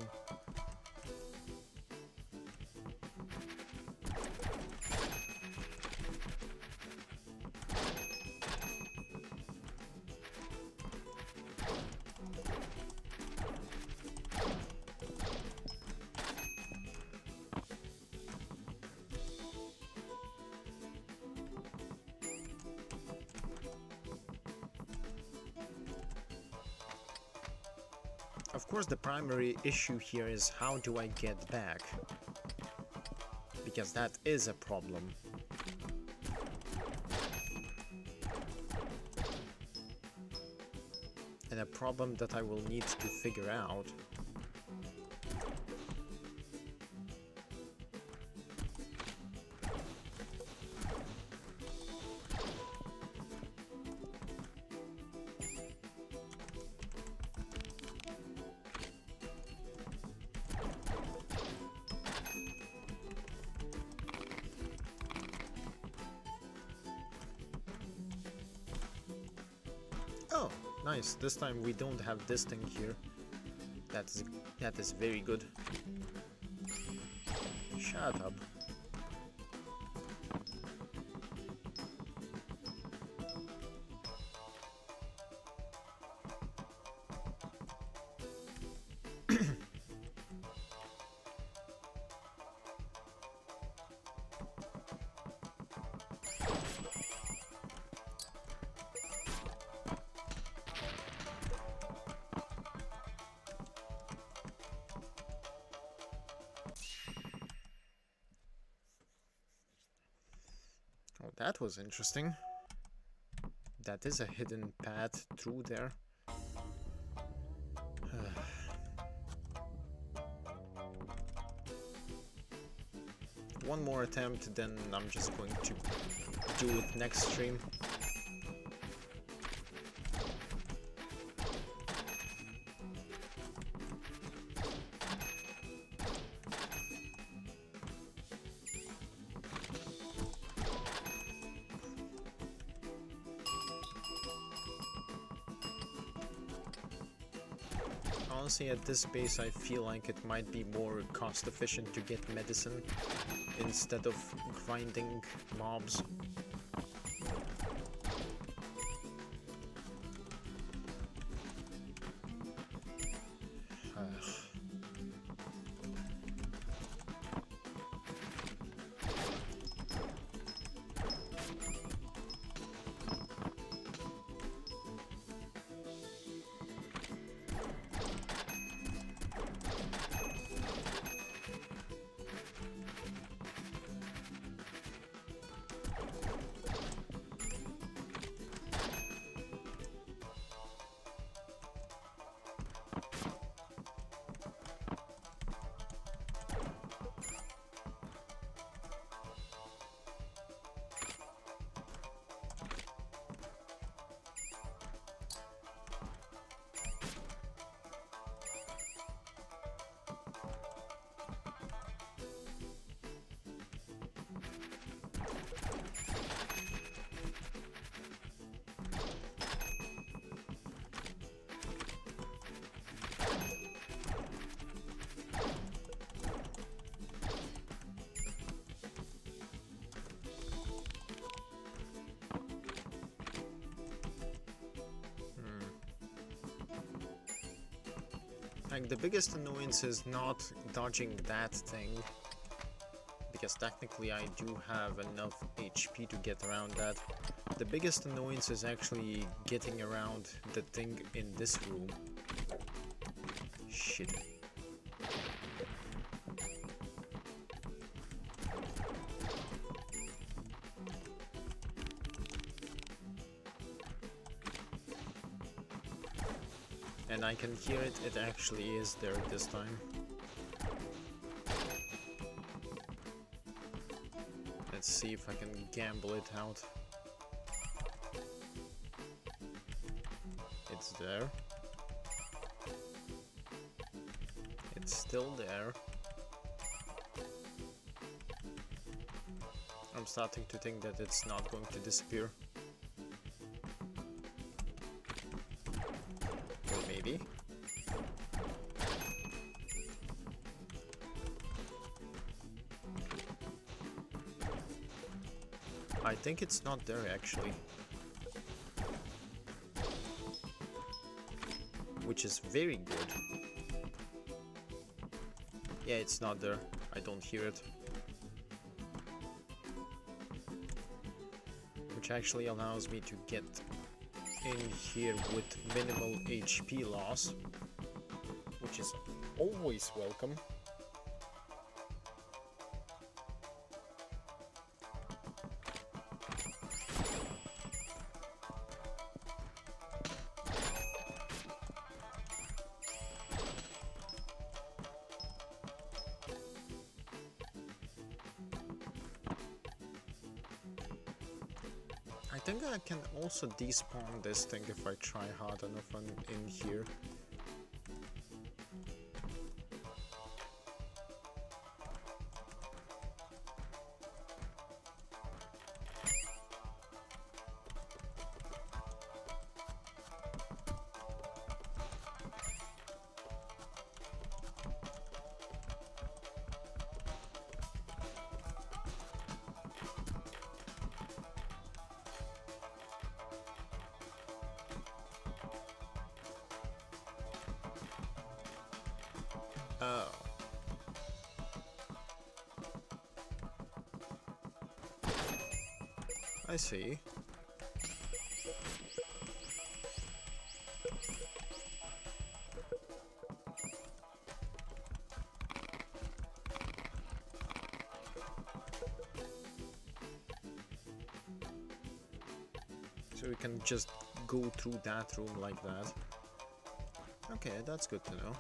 Of course, the primary issue here is how do I get back? Because that is a problem. And a problem that I will need to figure out. Oh, nice. This time we don't have this thing here. That is very good. Shut up. Oh, that was interesting. That is a hidden path through there. One more attempt, then I'm just going to do it next stream. honestly, at this base, I feel like it might be more cost efficient to get medicine instead of grinding mobs. Like, the biggest annoyance is not dodging that thing, because technically I do have enough HP to get around that. The biggest annoyance is actually getting around the thing in this room. Shit. And I can hear it, it actually is there this time. Let's see if I can gamble it out. It's there. It's still there. I'm starting to think that it's not going to disappear. Or maybe. I think it's not there actually. Which is very good. Yeah, it's not there. I don't hear it. Which actually allows me to get in here with minimal HP loss, which is always welcome. I think I can also despawn this thing if I try hard enough in here. Oh. I see. So we can just go through that room like that. Okay, that's good to know.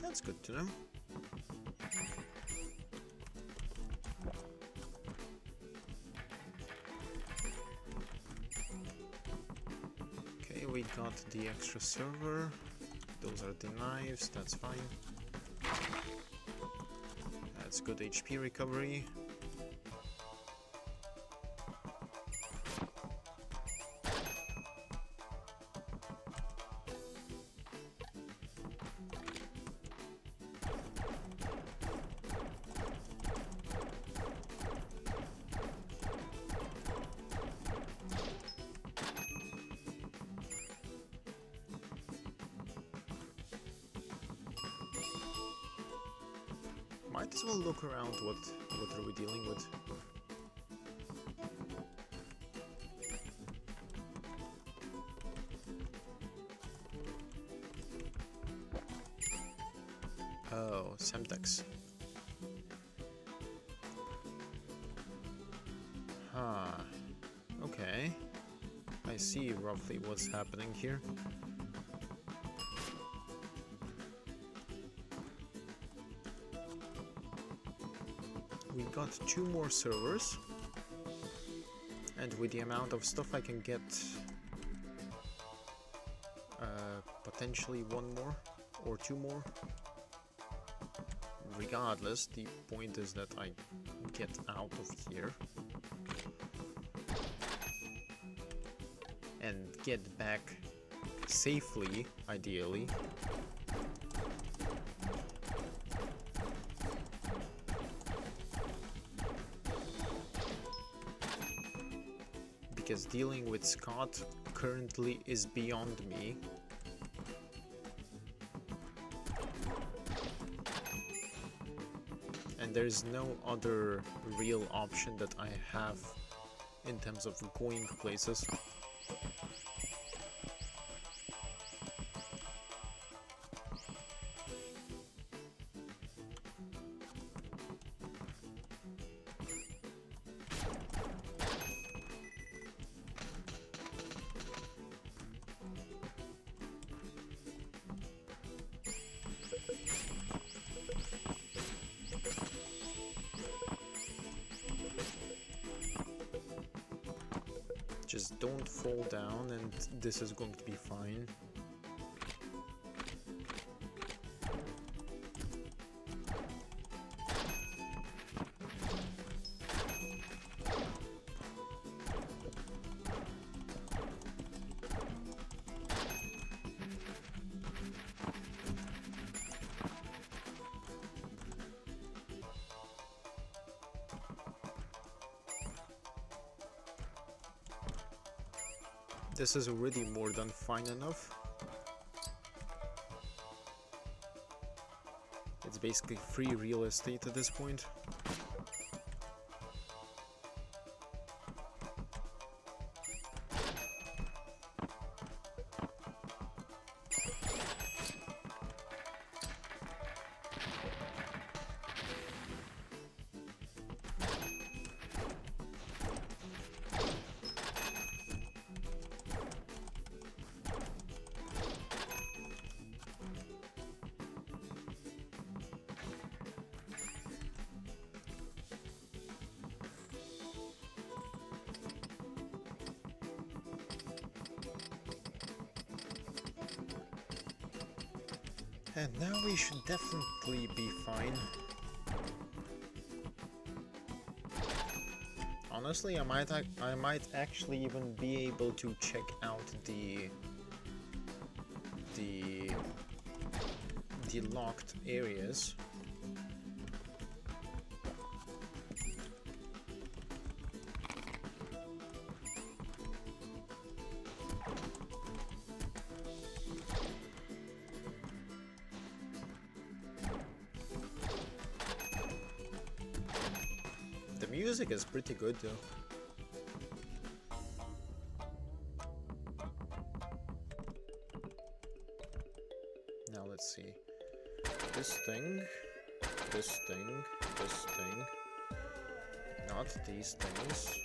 That's good to know. Okay, we got the extra server. Those are the knives, that's fine. That's good HP recovery. might as well look around. What are we dealing with? Oh, Semtex. Huh. Okay. I see roughly what's happening here. We got 2 more servers, and with the amount of stuff I can get, potentially 1 more or 2 more. Regardless, the point is that I get out of here and get back safely, ideally. Because dealing with Scott currently is beyond me. And there's no other real option that I have in terms of going places. Just don't fall down and this is going to be fine. This is already more than fine enough. It's basically free real estate at this point. And now we should definitely be fine. Honestly, I might actually even be able to check out the locked areas. The music is pretty good though. Now let's see. This thing, this thing, this thing. Not these things.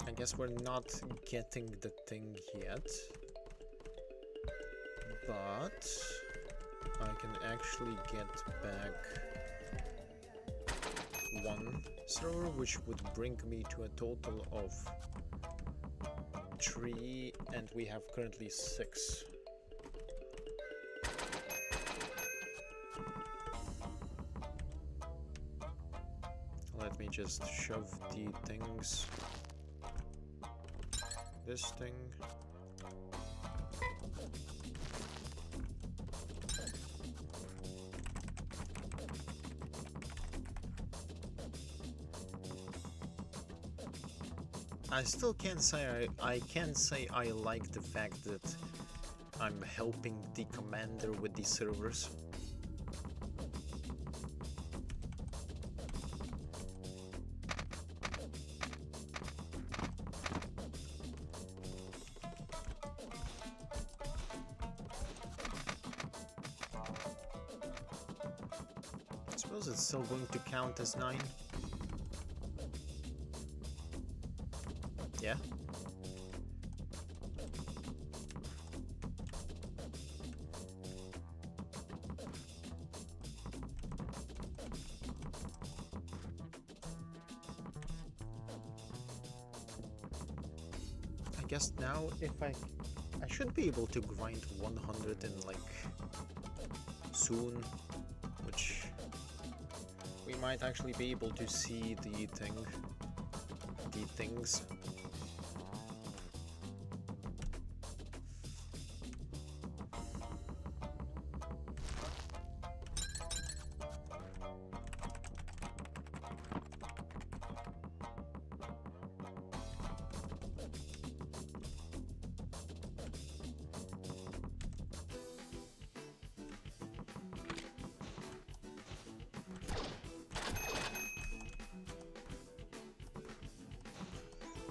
I guess we're not getting the thing yet, but I can actually get back 1 server, which would bring me to a total of 3, and we have currently 6. Let me just shove the things. This thing. I still can't say I can't say I like the fact that I'm helping the commander with the servers. I suppose it's still going to count as 9. Yeah. I guess now if I should be able to grind 100 in like soon, which we might actually be able to see the things.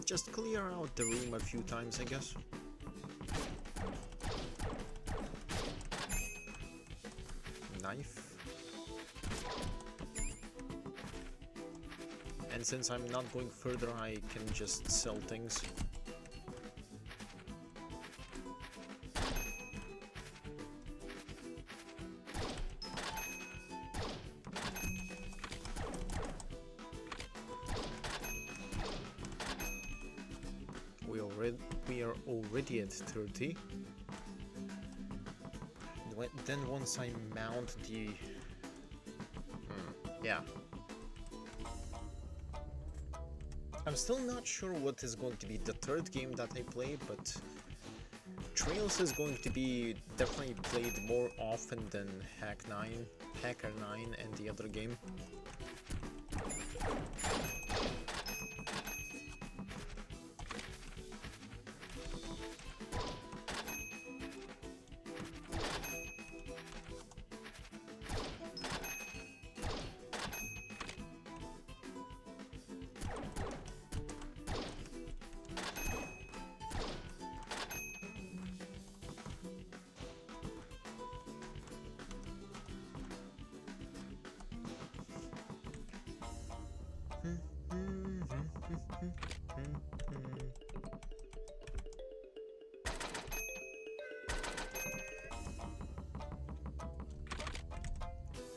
Just clear out the room a few times, I guess. Knife. And since I'm not going further, I can just sell things. We are already at 30. Then once I mount the... yeah. I'm still not sure what is going to be the third game that I play, but Trails is going to be definitely played more often than Hacker9 and the other game.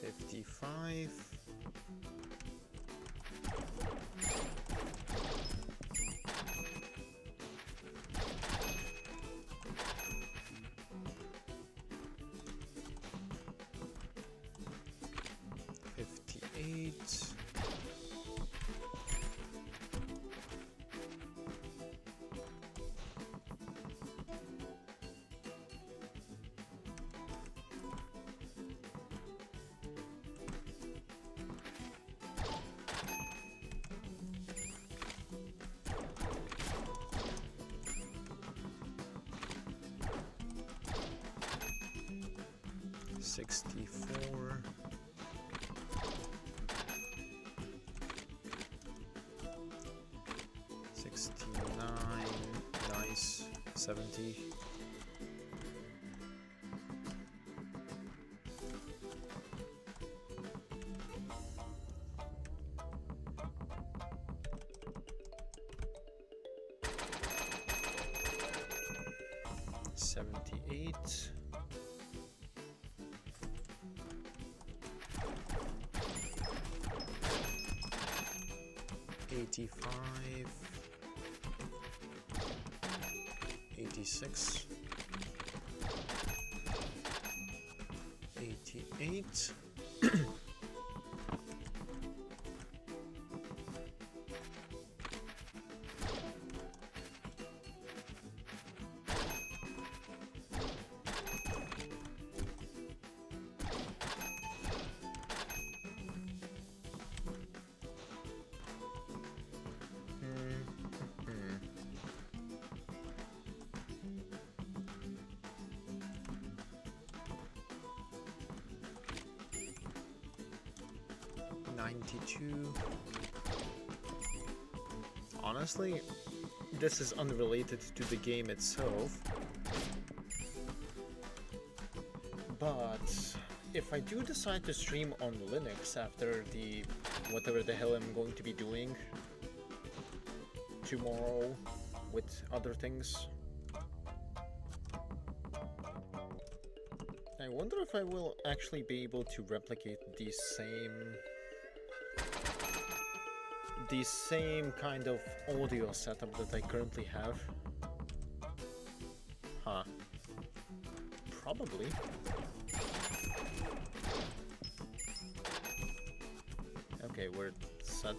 $55. $58. $64. $69. Nice. $70. $78. $85. $86. $88. 92. Honestly, this is unrelated to the game itself. But if I do decide to stream on Linux after the whatever the hell I'm going to be doing tomorrow with other things, I wonder if I will actually be able to replicate the same kind of audio setup that I currently have. Huh. Probably. Okay, we're set.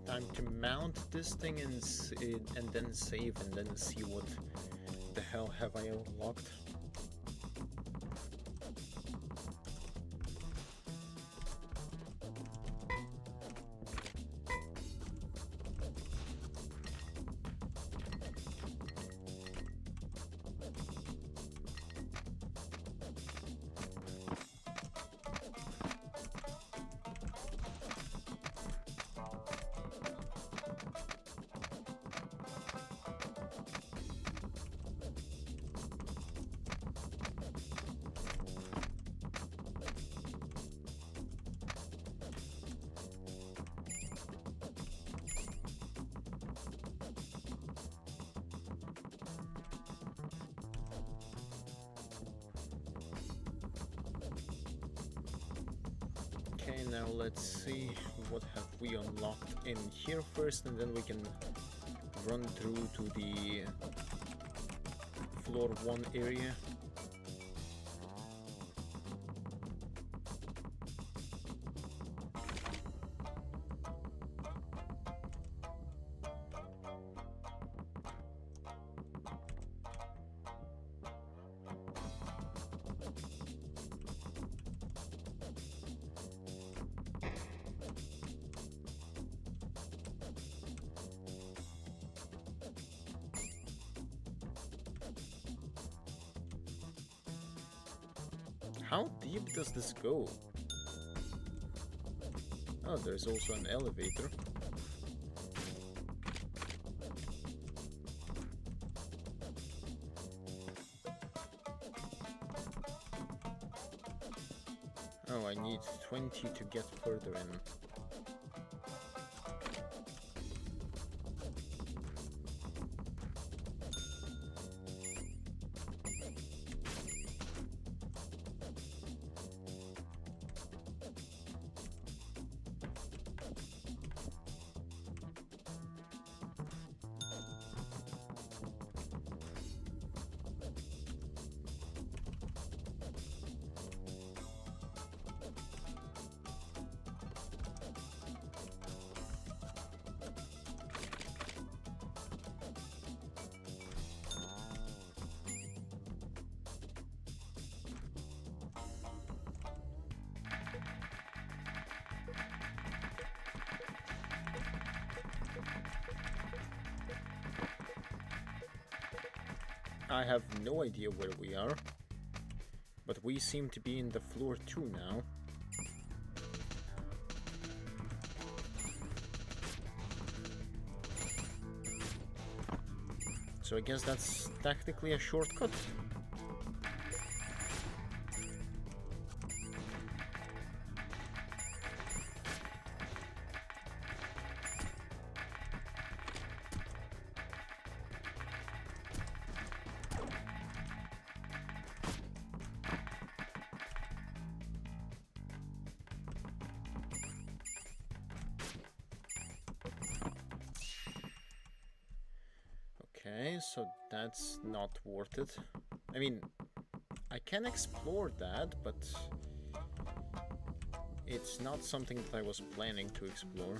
Time to mount this thing and then save and then see what the hell have I unlocked. Okay, now let's see what have we unlocked in here first, and then we can run through to the floor 1 area. How deep does this go? Oh, there's also an elevator. Oh, I need 20 to get further in. I have no idea where we are, but we seem to be in the floor 2 now. So I guess that's technically a shortcut. Okay, so that's not worth it. I mean, I can explore that, but it's not something that I was planning to explore.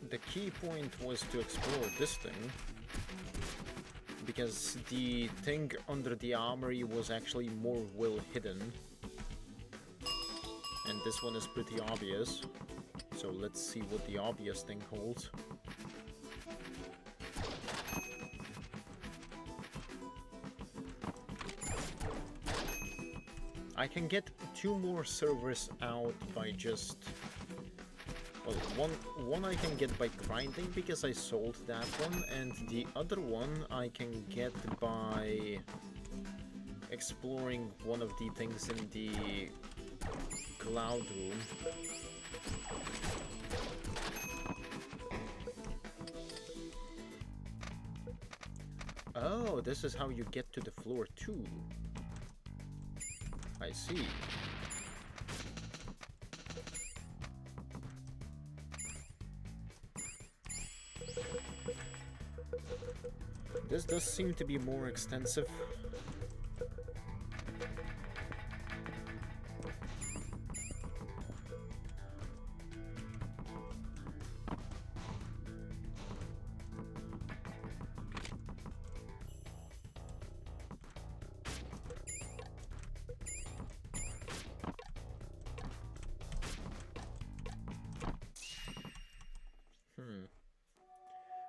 the key point was to explore this thing, because the thing under the armory was actually more well hidden. And this one is pretty obvious. So let's see what the obvious thing holds. I can get 2 more servers out by just... Well, one I can get by grinding because I sold that one, and the other one I can get by exploring one of the things in the cloud room. Oh, this is how you get to the floor 2. I see. This does seem to be more extensive.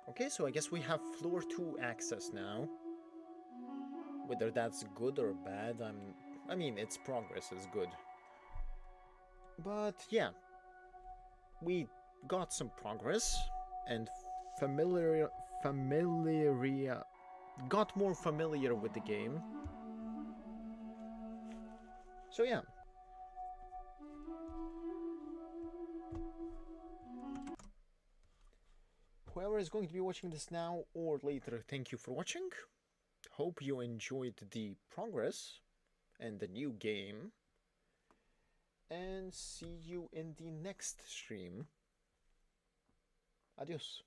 Okay, so I guess we have floor 2 access now. Whether that's good or bad, I mean, its progress is good. But yeah, we got some progress and got more familiar with the game. So yeah. Whoever is going to be watching this now or later, thank you for watching. Hope you enjoyed the progress and the new game. And see you in the next stream. Adios.